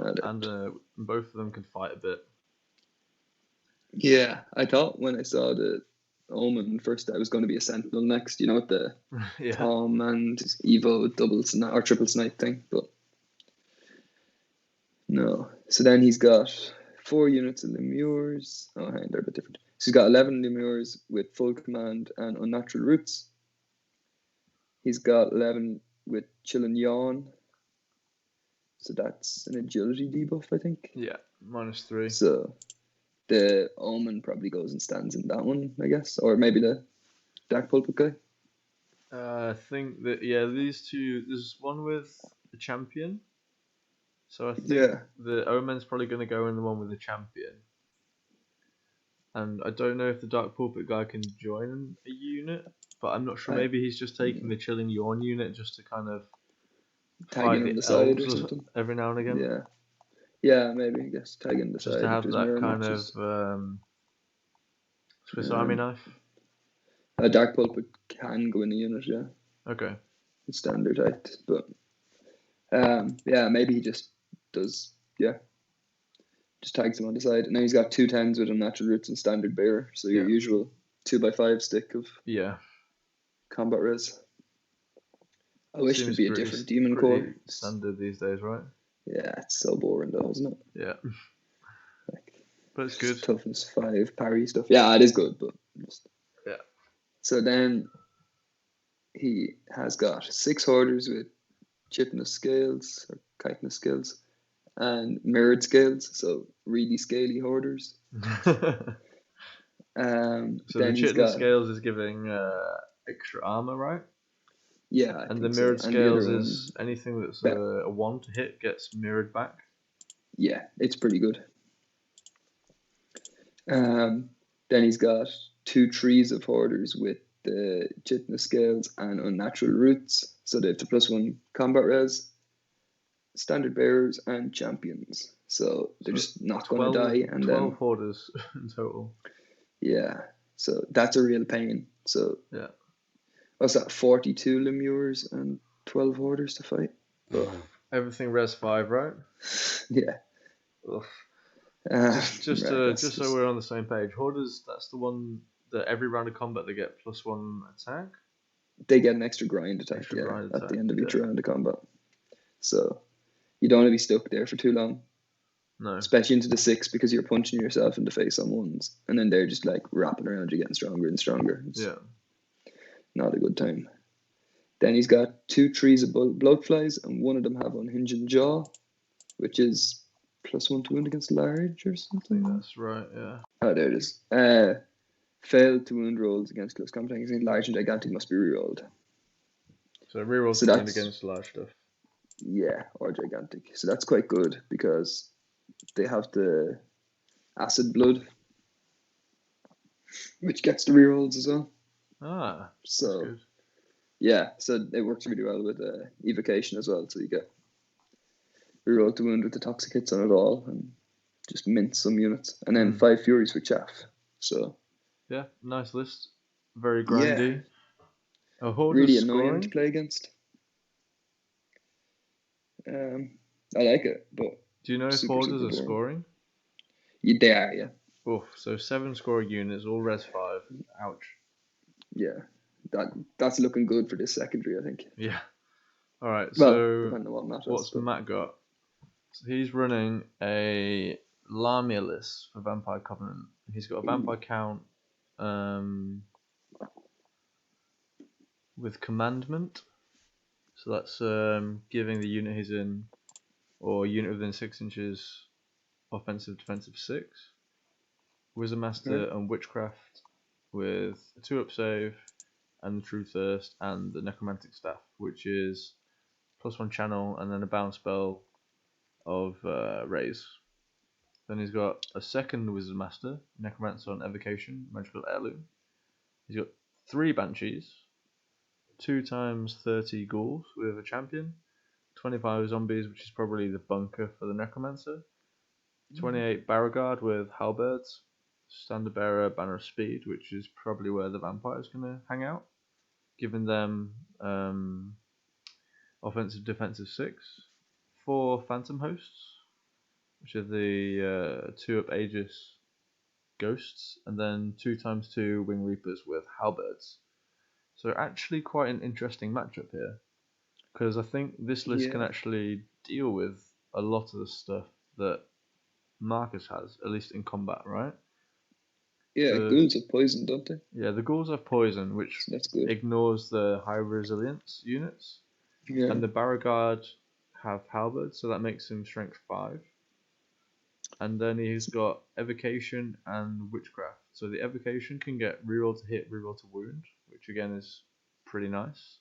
both of them can fight a bit. Yeah, I thought when I saw the Omen first that it was going to be a Sentinel next, you know, with the Tom and Evo or triple snipe thing, but no. So then he's got 4 units of Lemures. Oh, hang on, they're a bit different. So he's got 11 Lemures with full command and unnatural roots. He's got 11 with Chill and Yawn. So that's an agility debuff, I think. Yeah, -3. So the Omen probably goes and stands in that one, I guess. Or maybe the Dark Pulpit guy. I think that, these two, there's one with the champion. So I think the Omen's probably going to go in the one with the champion. And I don't know if the Dark Pulpit guy can join a unit, but I'm not sure. Maybe he's just taking the Chilling Yawn unit just to kind of fight the side or something every now and again. Yeah, maybe, I guess, tagging the just side. To have that kind of Swiss Army knife. A Dark Pulpit can go in the unit, yeah. Okay. It's standard height, but maybe he just does, just tags him on the side. And then he's got 2 10s with unnatural roots and standard bearer, so your usual 2x5 stick of combat res. I wish there'd be a different demon core. Standard these days, right? Yeah, it's so boring though, isn't it? Yeah. But it's good. Toughness 5 parry stuff. Yeah, it is good, but So then he has got 6 hoarders with chitinous scales or chitinous scales and mirrored scales, so really scaly hoarders. So then the chitinous scales is giving extra armor, right? Yeah, and the mirrored scales is anything that's a 1 to hit gets mirrored back. Yeah, it's pretty good. Then he's got 2 trees of hoarders with the chitinous scales and unnatural roots, so they have the +1 combat res, standard bearers, and champions. So they're just not going to die. And 12 hoarders in total. Yeah, so that's a real pain. So what's that? 42 Lemures and 12 hoarders to fight. Everything res 5, right? Yeah. Just so we're on the same page. Hoarders, that's the one that every round of combat they get +1 attack. They get an extra grind attack, at the end of each round of combat. So you don't want to be stuck there for too long. No. Especially into the 6 because you're punching yourself in the face on 1s, and then they're just like wrapping around you, getting stronger and stronger. not a good time. Then he's got 2 trees of bloatflies, and one of them have unhinged jaw, which is +1 to wound against large or I something. think that's right, yeah. Oh, there it is. Failed to wound rolls against close combat against large and gigantic must be rerolled. So rerolls So to wound that's- against large stuff. Yeah, or gigantic. So that's quite good because they have the acid blood, which gets the rerolls as well. Ah, So that's good. yeah, so it works really well with evocation as well. So you get reroll to wound with the toxic hits on it all, and just mint some units, and then 5 furies for chaff. So yeah, nice list. Very grindy. Yeah, Horde really is annoying scoring. to play against. I like it, but do you know if super, Hoarders super are boring. scoring? Yeah, they are, yeah. Oof, so 7 scoring units, all res 5. Ouch. Yeah, that's looking good for this secondary, I think. Yeah. Alright, Well, so depending on what Matt has. what's But Matt got? So he's running a Lamia list for Vampire Covenant. He's got a vampire count with commandment. So that's giving the unit he's in, or unit within 6 inches, offensive, defensive 6. Wizard Master and Witchcraft with a 2-up save, and the True Thirst, and the Necromantic Staff, which is +1 channel, and then a bounce spell of Raise. Then he's got a second Wizard Master, Necromancer on Evocation, Magical Heirloom. He's got 3 Banshees, 2 times 30 Ghouls with a champion, 25 Zombies, which is probably the bunker for the Necromancer, 28 Beauregard with Halberds, Standard Bearer, Banner of Speed, which is probably where the Vampire is going to hang out, giving them offensive, defensive 6, 4 Phantom Hosts, which are the 2-up Aegis Ghosts, and then 2 times 2 Wing Reapers with Halberds. So actually quite an interesting matchup here, because I think this list can actually deal with a lot of the stuff that Marcus has, at least in combat, right? Yeah, ghouls have poison, don't they? Yeah, the ghouls have poison, which that's good. Ignores the high resilience units. Yeah. And the Beauregard have halberd, so that makes him strength 5. And then he's got evocation and witchcraft. So the evocation can get reroll to hit, reroll to wound, which again is pretty nice.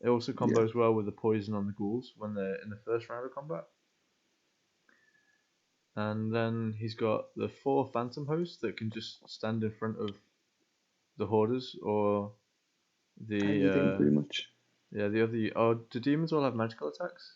It also combos well with the poison on the ghouls when they're in the first round of combat. And then he's got the 4 phantom hosts that can just stand in front of the hoarders or the anything pretty much. Yeah, the other. Oh, do demons all have magical attacks?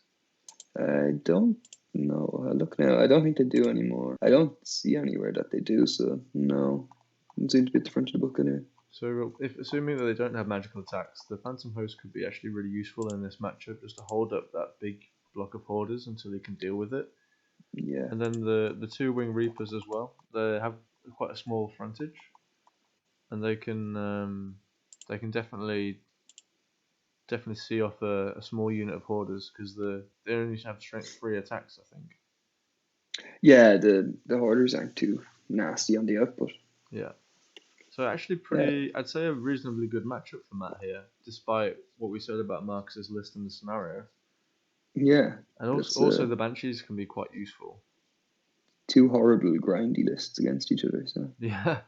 I don't know. Look now. I don't think they do anymore. I don't see anywhere that they do. So no, it seems to be at the front of the book anyway. So, if assuming that they don't have magical attacks, the Phantom Host could be actually really useful in this matchup, just to hold up that big block of hoarders until he can deal with it. Yeah. And then the 2 Wing Reapers as well. They have quite a small frontage, and they can definitely see off a small unit of hoarders because they only have strength 3 attacks, I think. Yeah, the hoarders aren't too nasty on the output. Yeah. So actually I'd say a reasonably good matchup for Matt here, despite what we said about Marcus's list and the scenario. Yeah. And also the Banshees can be quite useful. 2 horrible grindy lists against each other, so. Yeah.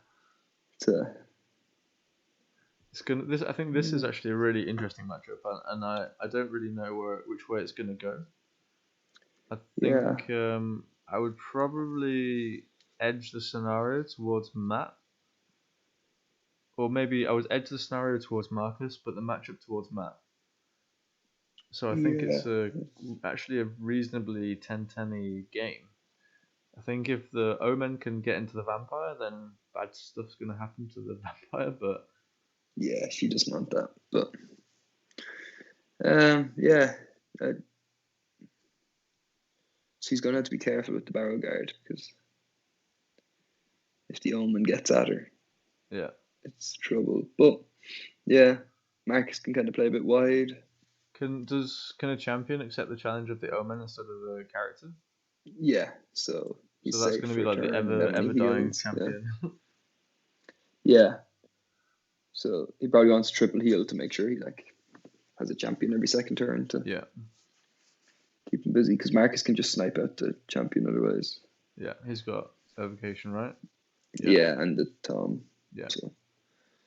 I think this is actually a really interesting matchup, and I don't really know which way it's going to go. I think I would probably edge the scenario towards Matt. Or maybe I would edge the scenario towards Marcus, but the matchup towards Matt. So I think it's actually a reasonably 10-10-y game. I think if the Omen can get into the vampire, then bad stuff's going to happen to the vampire, but... Yeah, she doesn't want that, but... she's going to have to be careful with the Beauregard, because if the Omen gets at her... Yeah. It's trouble. But, yeah, Marcus can kind of play a bit wide. Can a champion accept the challenge of the Omen instead of the character? Yeah, so that's going to be like the ever dying champion. Yeah. So he probably wants triple heal to make sure he has a champion every second turn to keep him busy, because Marcus can just snipe out the champion otherwise. Yeah, he's got evocation, right? Yeah, and the Tom. Yeah.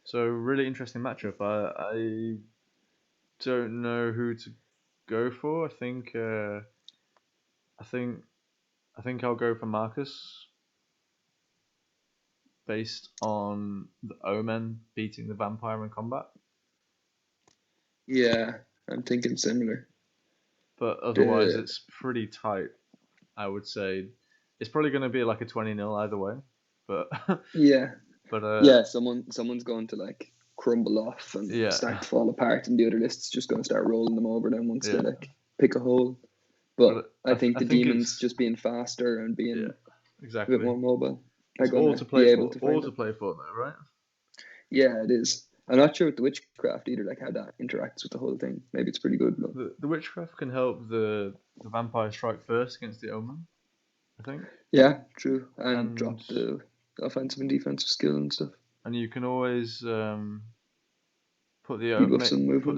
So really interesting matchup. I don't know who to go for. I think I'll go for Marcus, based on the Omen beating the Vampire in combat. Yeah, I'm thinking similar. But otherwise, it's pretty tight. I would say it's probably going to be like a 20-0 either way. But someone's going to crumble off and start to fall apart, and the other list's just going to start rolling them over then once they pick a hole. But I think the demons just being faster and being a bit more mobile. It's all to play for though, right? Yeah, it is. I'm not sure with the witchcraft either, how that interacts with the whole thing. Maybe it's pretty good. The witchcraft can help the vampire strike first against the Omen, I think. Yeah, true. And drop the offensive and defensive skill and stuff. And you can always put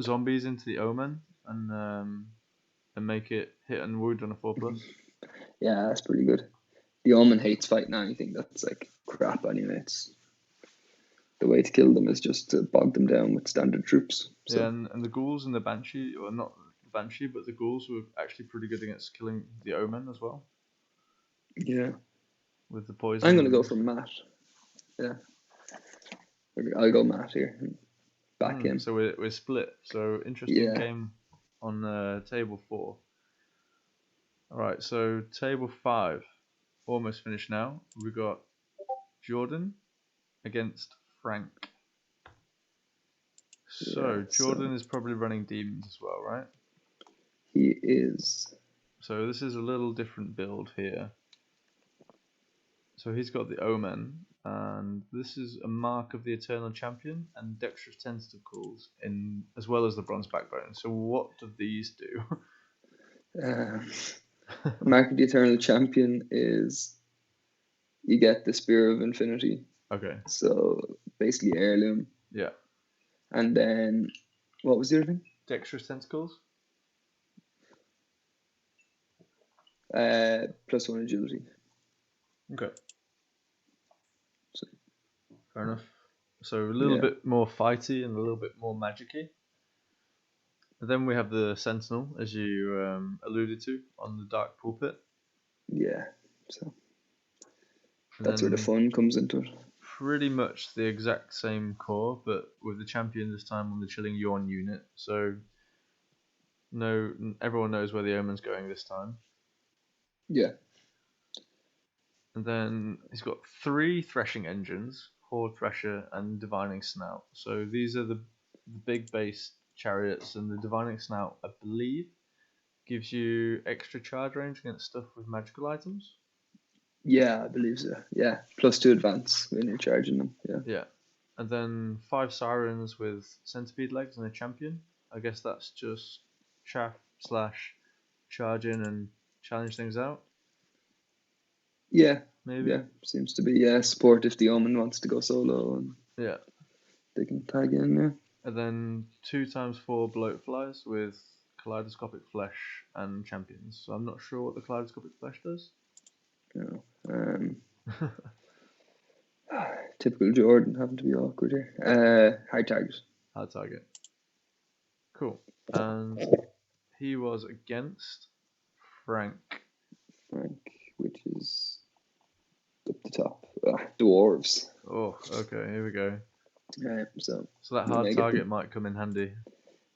zombies into the Omen and make it hit and wound on a 4+. Yeah, that's pretty good. The Omen hates fighting anything that's crap anyway. It's the way to kill them is just to bog them down with standard troops. So. Yeah, and the ghouls and the Banshee, or not the Banshee, but the ghouls were actually pretty good against killing the Omen as well. Yeah. With the poison. I'm going to go for Matt. Yeah. I'll go Matt here. Back in. So we're split. So interesting game on table 4. All right, so table 5, almost finished now. We got Jordan against Frank. So Jordan is probably running demons as well, right? He is. So this is a little different build here. So he's got the Omen, and this is a mark of the Eternal Champion and Dexterous Tentacles, as well as the Bronze Backbone. So what do these do? Mark of the Eternal Champion is you get the Spear of Infinity. Okay. So basically heirloom. Yeah. And then what was the other thing? Dexterous Tentacles. +1 agility. Okay. So, fair enough. So a little bit more fighty and a little bit more magic-y. And then we have the Sentinel, as you alluded to, on the Dark Pulpit. Yeah. So that's where the fun comes into it. Pretty much the exact same core, but with the champion this time on the Chilling Yawn unit. So everyone knows where the Omen's going this time. Yeah. And then he's got 3 threshing engines, Horde Thresher and Divining Snout. So these are the big base chariots, and the Divining Snout, I believe, gives you extra charge range against stuff with magical items. Yeah, I believe so. Yeah, +2 advance when you're charging them. Yeah. And then 5 sirens with centipede legs and a champion. I guess that's just chaff/charge in and challenge things out. Yeah, maybe. Yeah, seems to be. Yeah, support if the Omen wants to go solo, and they can tag in. Yeah. And then 2x4 bloatflies with kaleidoscopic flesh and champions. So I'm not sure what the kaleidoscopic flesh does. No. Typical Jordan, having to be awkward here. Hard target. Hard target. Cool. And he was against Frank, which is up the top. Dwarves. Oh, okay. Here we go. Right, so that hard target might come in handy.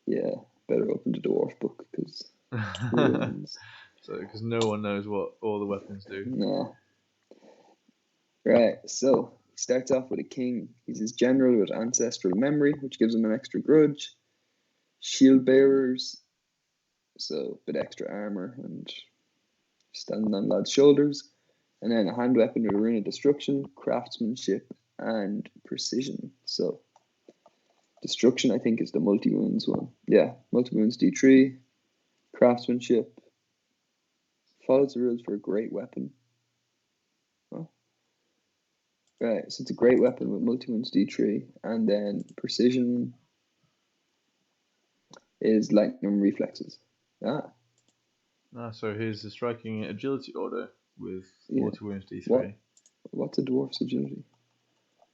Yeah, better open the dwarf book because because no one knows what all the weapons do. No. Right, so he starts off with a king. He's his general with ancestral memory, which gives him an extra grudge. Shield bearers, so a bit extra armor and standing on lads' shoulders. And then a hand weapon with a rune of destruction, craftsmanship, and precision. So destruction, I think, is the multi-wounds one. Yeah, multi-wounds D3, craftsmanship. Follows the rules for a great weapon. Well, Right, so it's a great weapon with multi-wounds D3, and then precision is lightning reflexes. Ah, So here's the striking agility order with yeah. multi-wounds D3. What? What's a dwarf's agility?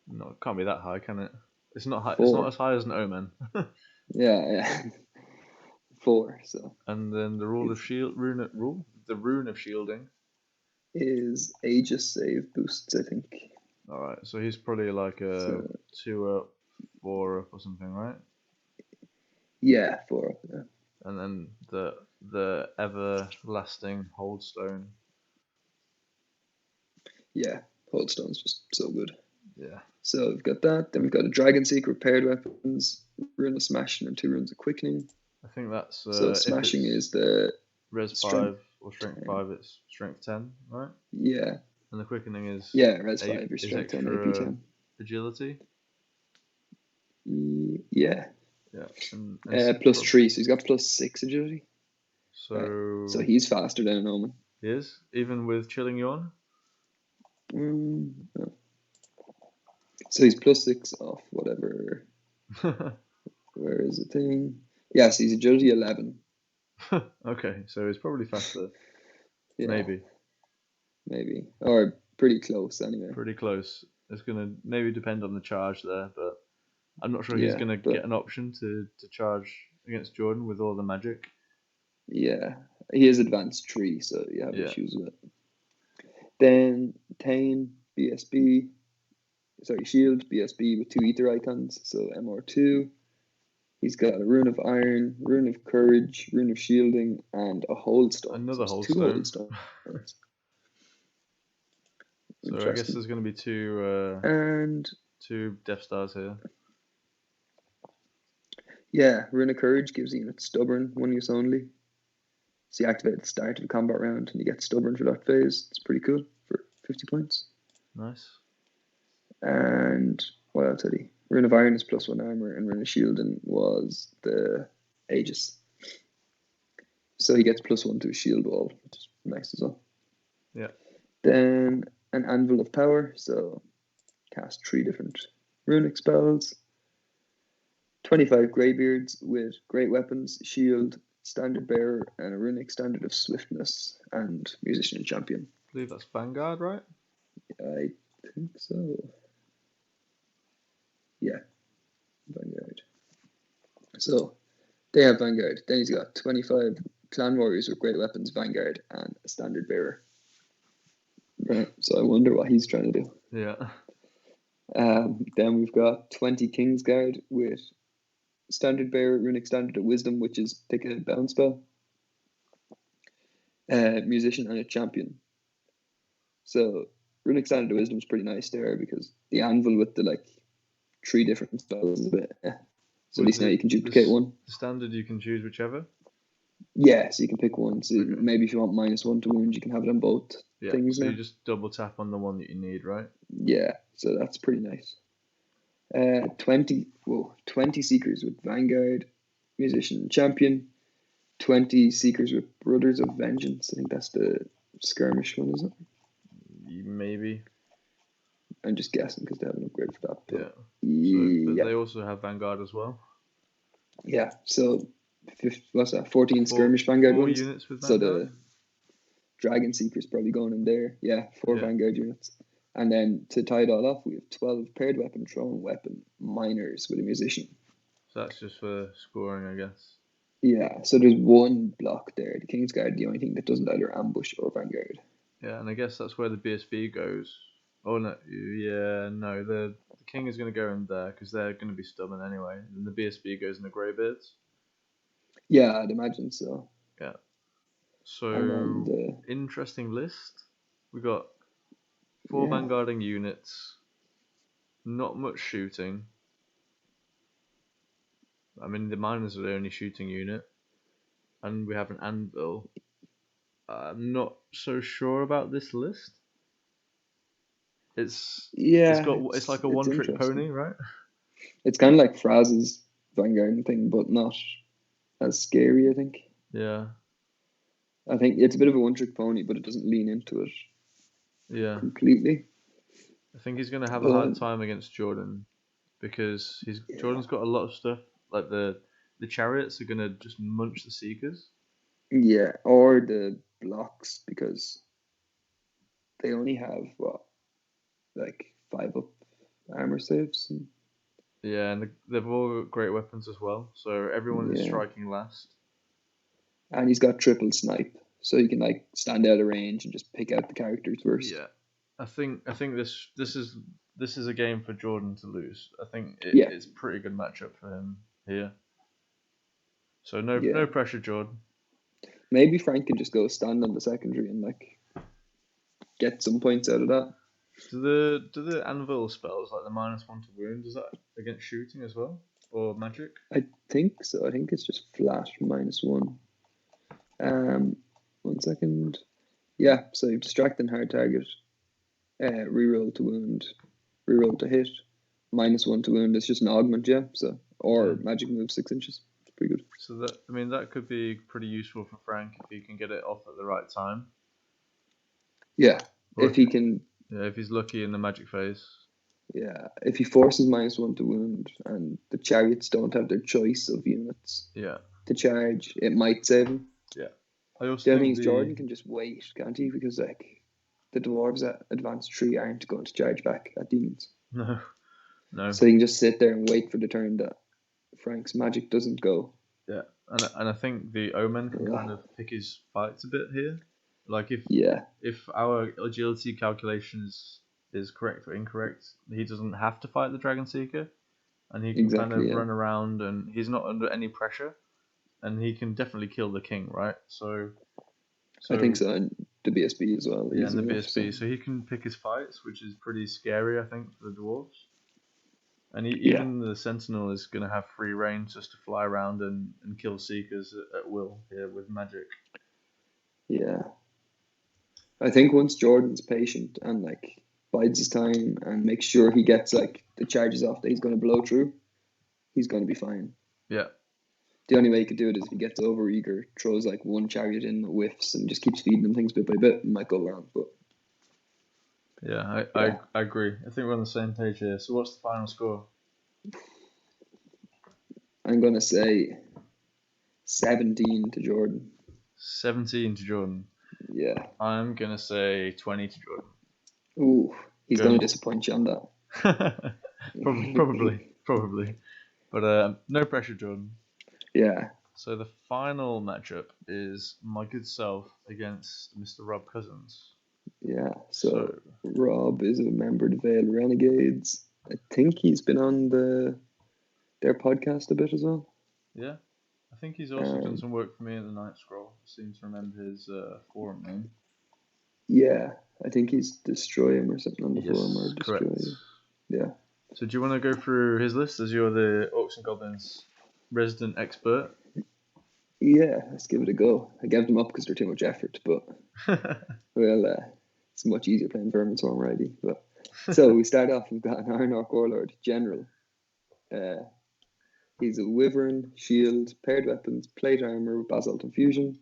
No, it can't be that high, can it? It's not high. It's 4. not as high as an omen. Yeah. 4. So And then the rule of shield rule. The rune of shielding. is Aegis save boosts, I think. All right, so he's probably like a 2 up, 4 up, or something, right? Yeah, 4 up. Yeah. And then the everlasting holdstone. Yeah, Holdstone's just so good. Yeah. So we've got that. Then we've got a Dragon Seeker with paired weapons, rune of smashing, and 2 runes of quickening. I think that's So smashing is the res strength 5 or strength 5. It's strength 10, right? Yeah. And the quickening is res 5. Your strength 10, AP 10. Agility. Yeah. Yeah. And plus 3, so he's got plus 6 agility. So right. So he's faster than an omen. He is, even with chilling yawn. No. So he's plus 6 off whatever. Where is the thing? Yes, he's agility 11. Okay, so he's probably faster. Yeah. Maybe. Or pretty close anyway. Pretty close. It's going to maybe depend on the charge there, but I'm not sure he's going to get an option to charge against Jordan with all the magic. Yeah, he is advanced 3, so you have issues with it. Then Tane, BSB, Shield, BSB with 2 ether icons, so MR2. He's got a Rune of Iron, Rune of Courage, Rune of Shielding, and a Holdstone. Another so Holdstone. 2 Holdstones. So I guess there's going to be two Death Stars here. Yeah, Rune of Courage gives units Stubborn, 1 use only. So you activate at the start of a combat round and you get Stubborn for that phase. It's pretty cool for 50 points. Nice. And what else had he? Rune of Iron is plus 1 armor, and Rune of Shielding was the Aegis. So he gets plus 1 to his shield wall, which is nice as well. Yeah. Then an Anvil of Power, so cast 3 different runic spells. 25 Greybeards with great weapons, shield, standard bearer, and a runic standard of swiftness, and musician and champion. I believe that's Vanguard, right? I think so. Yeah, Vanguard. So they have Vanguard. Then he's got 25 clan warriors with great weapons, Vanguard, and a standard bearer. Right. So I wonder what he's trying to do. Yeah. Then we've got 20 Kingsguard with standard bearer, runic standard of wisdom, which is pick a bounce spell. Musician and a champion. So runic standard of wisdom is pretty nice there because the anvil with the 3 different spells is a bit. So at least now you can duplicate one. The standard you can choose whichever. Yeah, so you can pick one. So maybe if you want -1 to wound, you can have it on both things. So now. you just double tap on the one that you need, right? Yeah, so that's pretty nice. 20 Seekers with Vanguard, Musician, Champion. 20 Seekers with Brothers of Vengeance. I think that's the skirmish one, is it? Maybe. I'm just guessing because they haven't upgraded for that. But they also have Vanguard as well. Yeah, so 14 skirmish Vanguard ones. Units with Vanguard. So the Dragon Seeker's probably going in there. Yeah, 4 Vanguard units. And then to tie it all off, we have 12 paired weapon, thrown weapon, miners with a musician. So that's just for scoring, I guess. Yeah, so there's 1 block there. The Kingsguard, the only thing that doesn't either ambush or Vanguard. Yeah, and I guess that's where the BSB goes. Oh, no. Yeah, no. The King is going to go in there because they're going to be stubborn anyway. And the BSB goes in the Greybeards. Yeah, I'd imagine so. Yeah. So, interesting list. We got 4 vanguarding units. Not much shooting. I mean, the miners are the only shooting unit. And we have an anvil. I'm not so sure about this list. It's like a one-trick pony, right? It's kind of like Fraz's Vanguard thing, but not as scary, I think. Yeah. I think it's a bit of a one-trick pony, but it doesn't lean into it. Yeah. Completely. think he's going to have a hard Um, time against Jordan because yeah, Jordan's got a lot of stuff like the chariots are going to just munch the seekers. yeah, or the blocks because they only have what like 5 up armor saves. And, Yeah, and they've all got great weapons as well. So everyone is yeah, striking last. and he's got triple snipe, so you can like stand out of range and just pick out the characters first. Yeah, I think this is a game for Jordan to lose. I think Yeah, it's a pretty good matchup for him here. So no yeah. pressure, Jordan. Maybe Frank can just go stand on the secondary and like get some points out of that. Do the anvil spells like the -1 to wound, is that against shooting as well or magic? I think so. I think it's just flat -1. Um, 1 second. Yeah, so you distract and hard target, reroll to wound, reroll to hit, -1 to wound. It's just an augment, yeah. So or Yeah. magic move 6 inches. It's pretty good. So that could be pretty useful for Frank if he can get it off at the right time, Yeah, or if he can. if he's lucky in the magic phase. Yeah, if he forces -1 to wound, and the chariots don't have their choice of units Yeah, to charge, it might save him. yeah. I also The other thing think is Jordan can just wait, can't he? Because like the dwarves at advanced 3 aren't going to charge back at demons. no, no. So he can just sit there and wait for the turn that Frank's magic doesn't go. Yeah, and I think the Omen can Yeah. kind of pick his fights a bit here. Like Yeah, if our agility calculation is correct or incorrect, he doesn't have to fight the Dragon Seeker, and he can kind exactly. of Yeah, run around, and he's not under any pressure, and he can definitely kill the king, right? I think So so. And the BSB as well. yeah, and the Easy enough. BSB, so he can pick his fights, which is pretty scary, I think, for the dwarves. And Yeah, even the Sentinel is going to have free reign just to fly around and kill Seekers at will here with magic. yeah. I think once Jordan's patient and like bides his time and makes sure he gets like the charges off that he's going to blow through, he's going to be fine. Yeah, The only way he could do it is if he gets over eager, throws like one chariot in, whiffs, and just keeps feeding them things bit by bit. It might go wrong, but yeah, yeah. I agree. I think we're on the same page here. So what's the final score? I'm going to say 17 to Jordan. 17 to Jordan. Yeah. I'm going to say 20 to Jordan. Ooh, he's Go going on. to disappoint you on that. Probably. But no pressure, Jordan. Yeah. So the final matchup is my good self against Mr. Rob Cousins. Yeah. So Rob is a member of the Vale Renegades. I think he's been on their podcast a bit as well. Yeah, I think he's also done some work for me in the Night Scroll. I seem to remember his forum name. Yeah, I think he's Destroy Him or something on the Yes, forum or Destroy. correct. Yeah. So do you want to go through his list as you're the Orcs and Goblins resident expert? Yeah, let's give it a go. I gave them up because they're too much effort, but well, it's much easier playing Vermin Swarm Righty. But so we start off. We've got an Iron Orc Warlord General. He's a Wyvern, shield, paired weapons, plate armor with basalt infusion,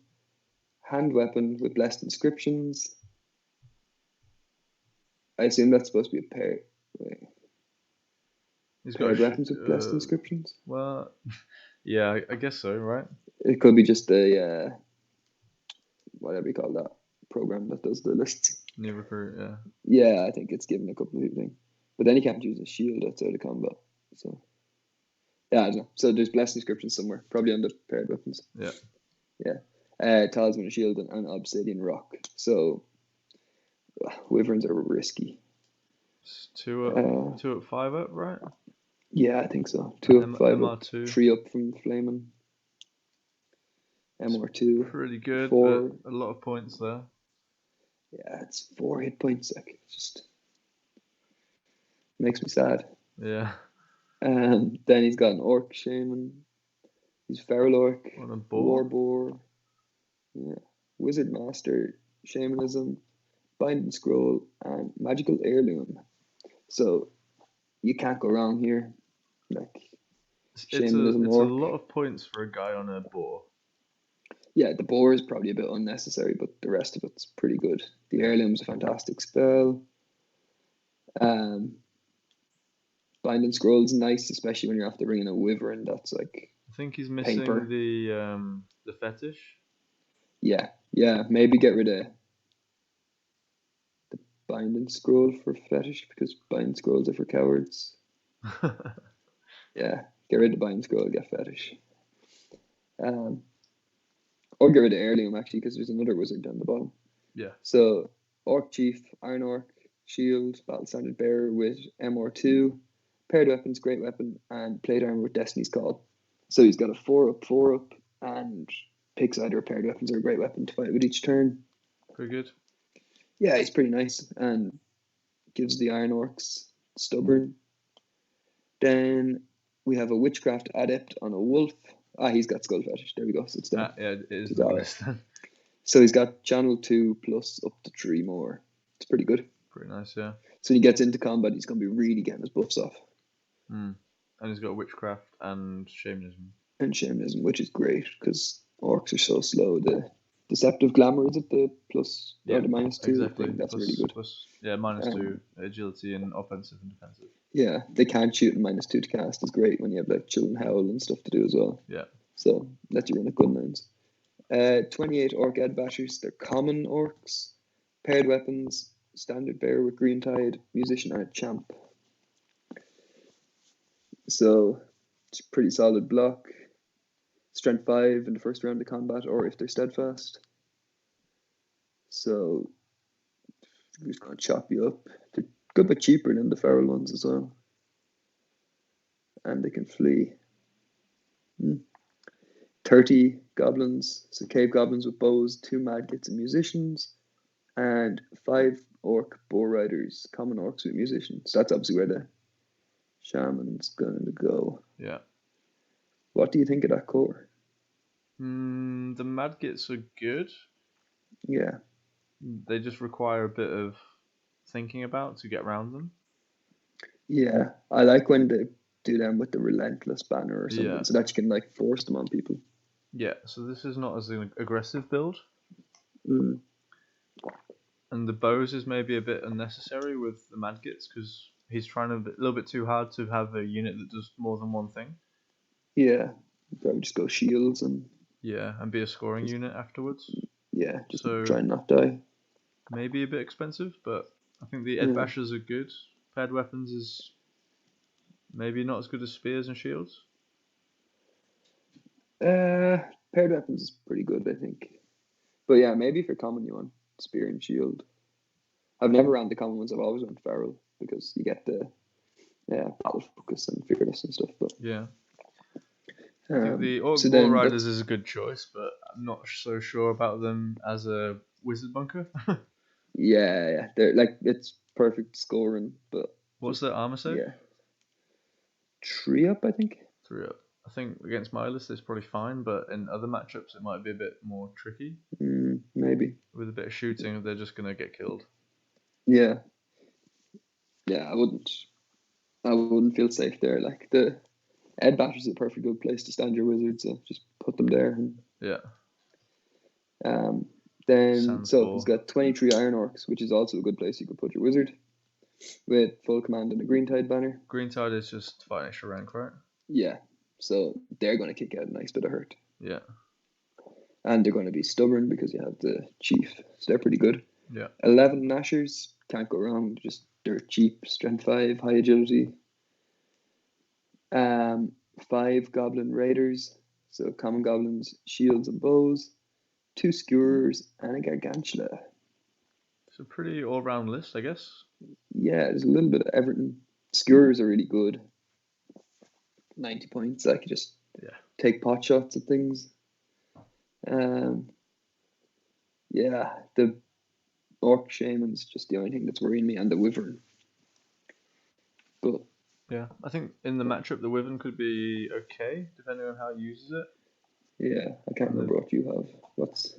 hand weapon with blessed inscriptions. I assume that's supposed to be a pair. Wait. He's Paired got weapons with blessed inscriptions. Well, yeah, I guess so, right? It could be just a whatever you call that program that does the lists. New recruit, yeah. Yeah, I think it's given a couple of things, but then you can't use a shield outside of combat. So yeah, I don't know. So there's blessed inscriptions somewhere, probably on the paired weapons. Yeah. Yeah. Talisman, a shield, and obsidian rock. So wyverns are risky. It's 2 up, 5 up, right? Yeah, I think so. 2 up, 5 MR2. up, 3 up from flaming. MR2. Pretty good, 4. but a lot of points there. Yeah, it's 4 hit points. Like, it just makes me sad. Yeah. Then he's got an orc shaman. He's feral orc. On a boar. War boar. Yeah. Wizard master. Shamanism. Binding scroll and magical heirloom. So you can't go wrong here. Like It's a lot of points for a guy on a boar. Yeah, the boar is probably a bit unnecessary, but the rest of it's pretty good. The heirloom's a fantastic spell. Um, Binding Scroll's nice, especially when you're after bringing a wyvern that's like I think he's missing paper. the fetish. Yeah, maybe get rid of the Binding Scroll for fetish because Binding Scrolls are for cowards. Yeah, get rid of Binding Scroll, get fetish. Um, or get rid of Heirloom actually because there's another wizard down the bottom. Yeah. So Orc Chief, Iron Orc, Shield, Battle Standard Bearer with MR2, paired weapons, great weapon, and plate armor with Destiny's Call. So he's got a 4-up, 4-up, and picks either a paired weapons or a great weapon to fight with each turn. Pretty good. Yeah, he's pretty nice and gives the Iron Orcs stubborn. Then we have a Witchcraft Adept on a Wolf. He's got Skull Fetish. There we go. So it's down. Yeah, it is He's the alright. list then. So he's got Channel 2 plus up to 3 more. It's pretty good. Pretty nice, yeah. So when he gets into combat, he's going to be really getting his buffs off. And he's got Witchcraft and Shamanism. And Shamanism, which is great because orcs are so slow. The Deceptive Glamour is at the plus or the -2. Exactly. I think that's plus, really good. -2 agility and offensive and defensive. Yeah, they can't shoot and -2 to cast is great when you have like Chill and Howl and stuff to do as well. Yeah. So let you run at gun lines. 28 Orc Ed Bashers. They're common orcs. Paired weapons, standard bearer with green tide, musician art champ. So it's a pretty solid block. Strength 5 in the first round of combat, or if they're steadfast. So we're just going to chop you up. They're a good bit cheaper than the feral ones as well. And they can flee. 30 goblins, so cave goblins with bows, 2 maggots and musicians, and 5 orc bow riders, common orcs with musicians. That's obviously where the shaman's going to go. Yeah. What do you think of that core? The Madgits are good. Yeah. They just require a bit of thinking about to get around them. Yeah, I like when they do them with the relentless banner or something, Yeah. so that you can like force them on people. Yeah, so this is not as an aggressive build. Mm. And the bows is maybe a bit unnecessary with the Madgits because he's trying a little bit too hard to have a unit that does more than one thing. Yeah, probably just go shields and and be a scoring unit afterwards. Yeah, just So try and not die. Maybe a bit expensive, but I think the Ed Bashers are good. Paired weapons is maybe not as good as spears and shields. Paired weapons is pretty good, I think. But yeah, maybe for common you want spear and shield. I've never ran the common ones. I've always went feral because you get the battle focus and fearless and stuff. But yeah, I think the Orc Riders is a good choice, but I'm not so sure about them as a wizard bunker. yeah, they're like it's perfect scoring. But what's their armor save? Yeah, 3-up, I think. 3-up. I think against my list it's probably fine, but in other matchups it might be a bit more tricky. Maybe with a bit of shooting, they're just gonna get killed. Yeah, I wouldn't feel safe there. Like the Ed Basher's a perfect good place to stand your wizard, so just put them there. Then he's got 23 Iron Orcs, which is also a good place you could put your wizard with full command and a green tide banner. Green tide is just 5 extra rank, right? Yeah, so they're going to kick out a nice bit of hurt. Yeah. And they're going to be stubborn because you have the chief, so they're pretty good. Yeah. 11 Nashers, can't go wrong. Just they're cheap, strength 5, high agility. 5 Goblin Raiders, so common goblins, shields and bows. 2 Skewers and a Gargantula. It's a pretty all-round list, I guess. Yeah, there's a little bit of everything. Skewers are really good. 90 points. I could just take pot shots at things. The Orc Shaman's just the only thing that's worrying me, and the Wyvern. But yeah, I think in the matchup the Wyvern could be okay, depending on how he uses it. Yeah, I can't remember what you have. Let's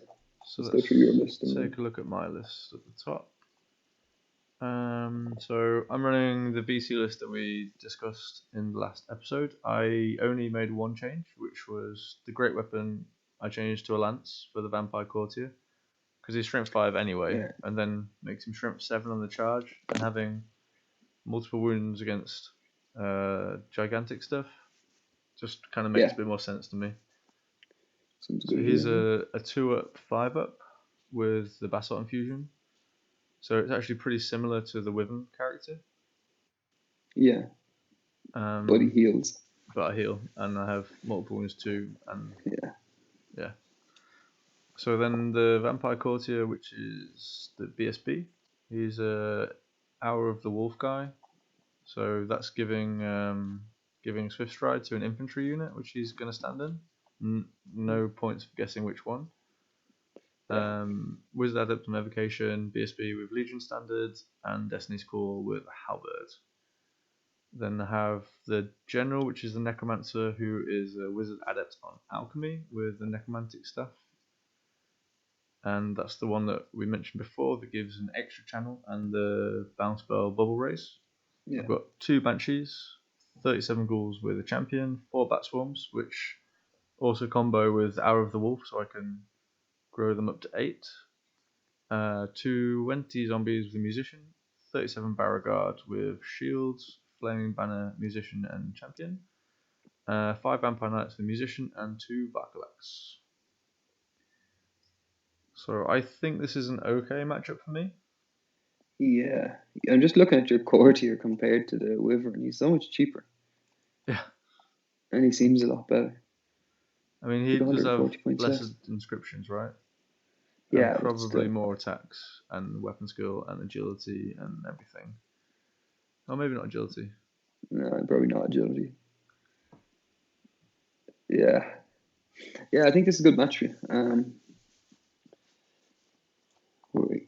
go through your list. Take a look at my list at the top. So I'm running the VC list that we discussed in the last episode. I only made one change, which was the Great Weapon. I changed to a Lance for the Vampire Courtier because he's strength 5 anyway, and then makes him strength 7 on the charge, and having multiple wounds against gigantic stuff. Just kind of makes a bit more sense to me. Seems So good. he's a 2-up, 5-up with the Basalt Infusion. So it's actually pretty similar to the Wyvern character. Yeah. But he heals. But I heal, and I have multiple wounds too, and yeah. So then the Vampire Courtier, which is the BSB, he's a Hour of the Wolf guy. So that's giving Swift Stride to an infantry unit, which he's going to stand in. No points for guessing which one. Wizard Adept on Evocation, BSB with Legion Standards, and Destiny's Call with Halberd. Then I have the General, which is the Necromancer, who is a Wizard Adept on Alchemy with the Necromantic Staff. And that's the one that we mentioned before that gives an extra channel and the bounce spell Bubble Race. I've got 2 Banshees, 37 Ghouls with a Champion, 4 Bat Swarms, which also combo with Hour of the Wolf, so I can grow them up to 8. 20 Zombies with a Musician, 37 Beauregard with Shields, Flaming Banner, Musician, and Champion. 5 Vampire Knights with Musician, and 2 Varkalax. So I think this is an okay matchup for me. Yeah. I'm just looking at your Courtier compared to the Wyvern. He's so much cheaper. Yeah. And he seems a lot better. I mean, he does have 140 points less less. inscriptions, right? Yeah. And probably more attacks and weapon skill and agility and everything. Or maybe not agility. No, probably not agility. Yeah. Yeah, I think this is a good match for you.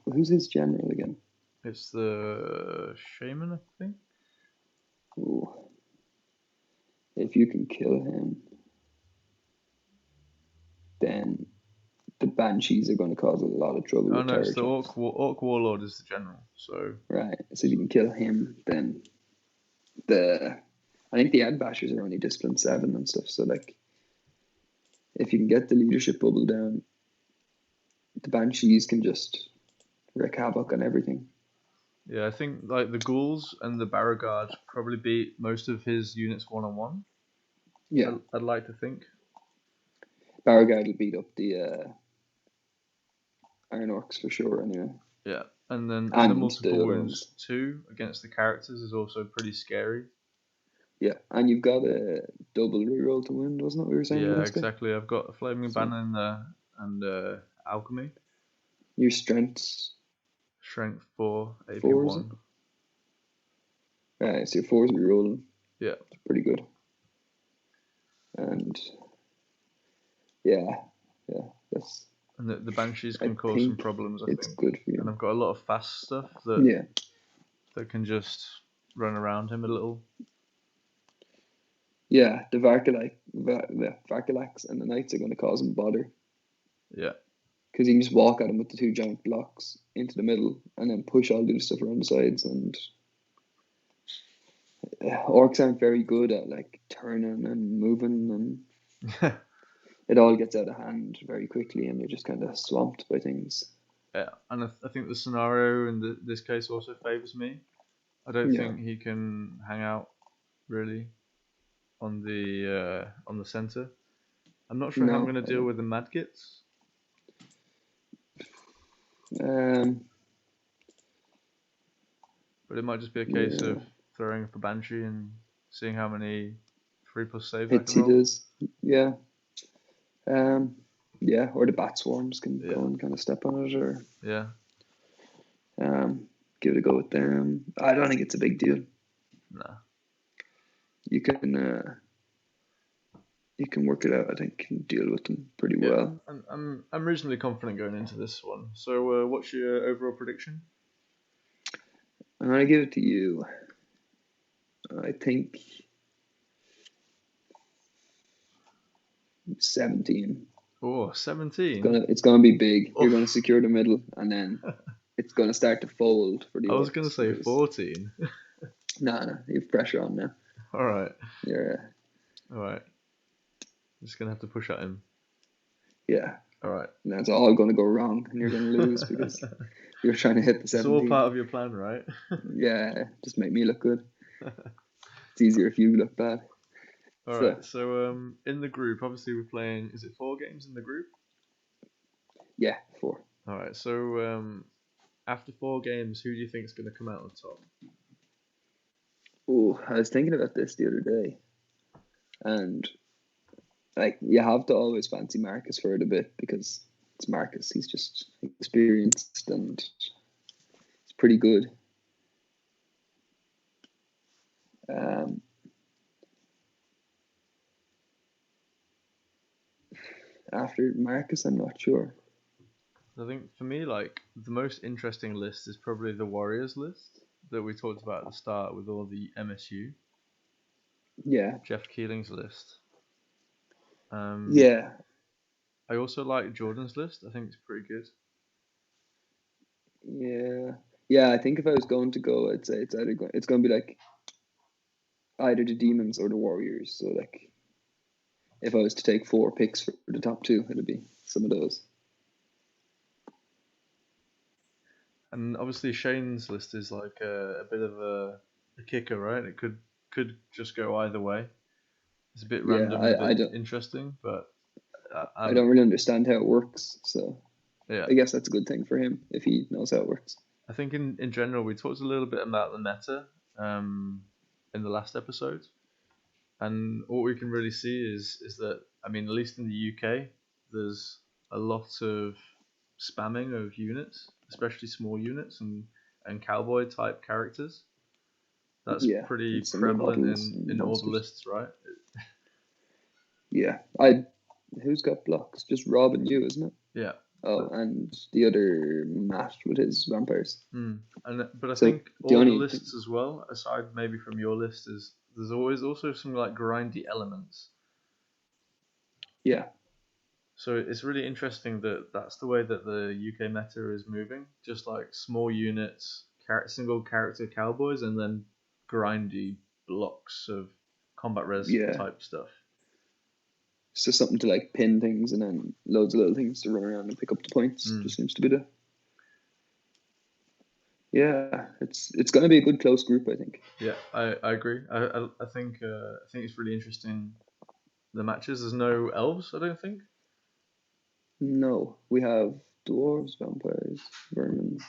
Who's his general again? It's the Shaman, I think. Ooh. If you can kill him, then the Banshees are going to cause a lot of trouble. Oh with no, it's the Terror Orc Warlord is the general. So right. So if you can kill him, then I think the Ad Bashers are only discipline 7 and stuff. So like, if you can get the leadership bubble down, the Banshees can just wreak havoc on everything. yeah, I think like the Ghouls and the Beauregard probably beat most of his units 1-on-1. Yeah, I'd like to think. Beauregard will beat up the Iron Orcs for sure. Anyway. Yeah, and then And the multiple the wounds 2 against the characters is also pretty scary. Yeah, and you've got a double reroll to wound, wasn't it? We were saying. Yeah, exactly. I've got a Flaming Banner in there and Alchemy. Your strengths. Strength 4, AP 4, is 1. Right, so your 4's rerolling. Yeah. It's pretty good. And yeah, that's. And the Banshees can cause some problems, I think. It's good for you. And I've got a lot of fast stuff that can just run around him a little. Yeah, the Varkalax and the Knights are going to cause him bother. Yeah. Because you can just walk at him with the 2 giant blocks into the middle and then push all the stuff around the sides. And Orcs aren't very good at like turning and moving, and it all gets out of hand very quickly, and you're just kind of swamped by things. Yeah, and I think the scenario in this case also favours me. I don't think he can hang out really on the centre. I'm not sure how I'm going to deal with the Madgits. But it might just be a case of throwing up a Banshee and seeing how many 3+ saves hits I can roll. He does. Yeah. Yeah, or the Bat Swarms can go and kind of step on it, or give it a go with them. I don't think it's a big deal. No. You can work it out. I think and deal with them pretty well. I'm reasonably confident going into this one. So what's your overall prediction? I'm gonna give it to you. I think 17. Oh, 17. It's gonna be big. You're gonna secure the middle, and then it's gonna start to fold for the. I was gonna say 14. No, you have pressure on now. All right. Yeah. All right. Just gonna have to push at him. Yeah. All right. And that's all going to go wrong, and you're going to lose because You're trying to hit the It's all 17. part of your plan, right? Yeah, just make me look good. It's easier if you look bad. All So, right. So in the group, obviously we're playing. Is it 4 games in the group? yeah, 4. All right. So after 4 games, who do you think is going to come out on top? Oh, I was thinking about this the other day, and like you have to always fancy Marcus for it a bit because it's Marcus. He's just experienced and it's pretty good. After Marcus, I'm not sure. I think for me, like the most interesting list is probably the Warriors list that we talked about at the start with all the MSU. Yeah, Jeff Keeling's list. yeah, I also like Jordan's list. I think it's pretty good. yeah. I think if I was going to go, I'd say it's going to be like either the Demons or the Warriors. So like, if I was to take 4 picks for the top 2, it'd be some of those. And obviously Shane's list is like a bit of a kicker, right? It could just go either way. It's a bit Yeah, random and a I bit don't interesting, but I don't really understand how it works. So yeah. I guess that's a good thing for him if he knows how it works. I think in general we talked a little bit about the meta in the last episode, and what we can really see is that I mean at least in the UK there's a lot of spamming of units, especially small units and cowboy type characters. That's Yeah, pretty and similar prevalent models in, and in all the monsters. lists, right? Yeah, who's got blocks? Just Rob and you, isn't it? Yeah. Oh, and the other Matt with his vampires. But I So think the all the only lists as well, aside maybe from your list, is there's always also some like grindy elements. yeah, So it's really interesting that that's the way that the UK meta is moving. Just like small units, single character cowboys, and then grindy blocks of combat res yeah. type stuff. So something to like pin things and then loads of little things to run around and pick up the points. Just seems to be the. Yeah, it's going to be a good close group, I think. Yeah, I agree. I think it's really interesting. The matches. There's no elves, I don't think. No, we have dwarves, vampires, vermin.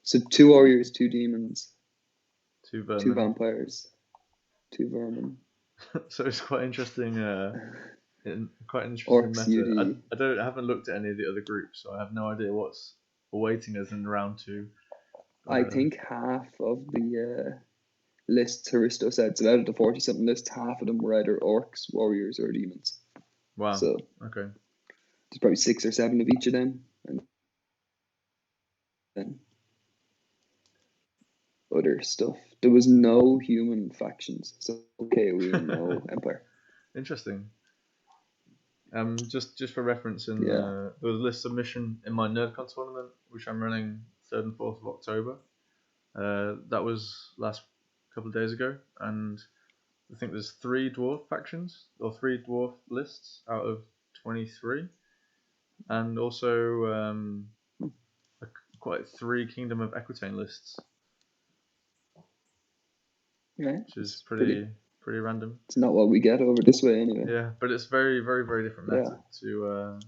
So 2 warriors, 2 demons, 2 2 vermin. vampires, 2 vermin. So it's quite interesting. Quite an interesting Orcs, meta. UD. I haven't looked at any of the other groups, so I have no idea what's awaiting us in round 2. I think half of the lists Haristo said, so out of the 40 something lists, half of them were either orcs, warriors, or demons. Wow. So okay. There's probably 6 or 7 of each of them, and then other stuff. There was no human factions, so KOE and no Empire. Interesting. Just for reference, there was a list submission in my NerdCon tournament, which I'm running 3rd and 4th of October. That was last couple of days ago, and I think there's 3 dwarf factions or 3 dwarf lists out of 23, and also quite 3 Kingdom of Aquitaine lists. Yeah, which is pretty random. It's not what we get over this way anyway. Yeah, but it's very, very, very different meta to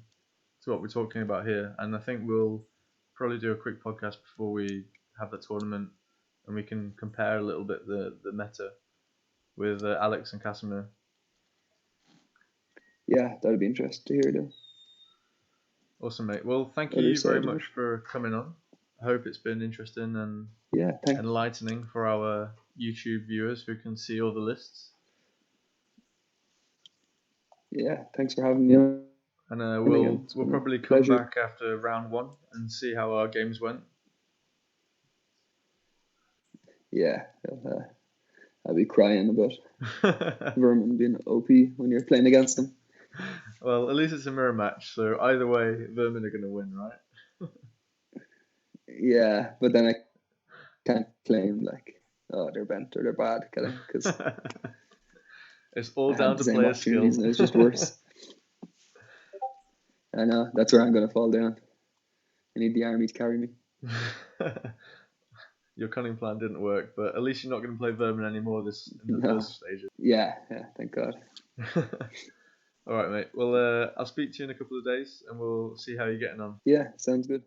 what we're talking about here, and I think we'll probably do a quick podcast before we have the tournament, and we can compare a little bit the meta with Alex and Casimir. Yeah, that'd be interesting to hear though. Awesome, mate. Well, thank you very much for coming on. I hope it's been interesting and enlightening for our YouTube viewers who can see all the lists. Yeah, thanks for having me on. And we'll probably come back after round 1 and see how our games went. Yeah, I'll be crying about Vermin being OP when you're playing against them. Well, at least it's a mirror match, so either way, Vermin are going to win, right? Yeah, but then I can't claim like, oh, they're bent or they're bad, can I? Because it's all down to player skill. And it was just worse. I know, that's where I'm going to fall down. I need the army to carry me. Your cunning plan didn't work, but at least you're not going to play Vermin anymore in the No. first stages. Yeah, thank God. All right, mate. Well, I'll speak to you in a couple of days, and we'll see how you're getting on. Yeah, sounds good.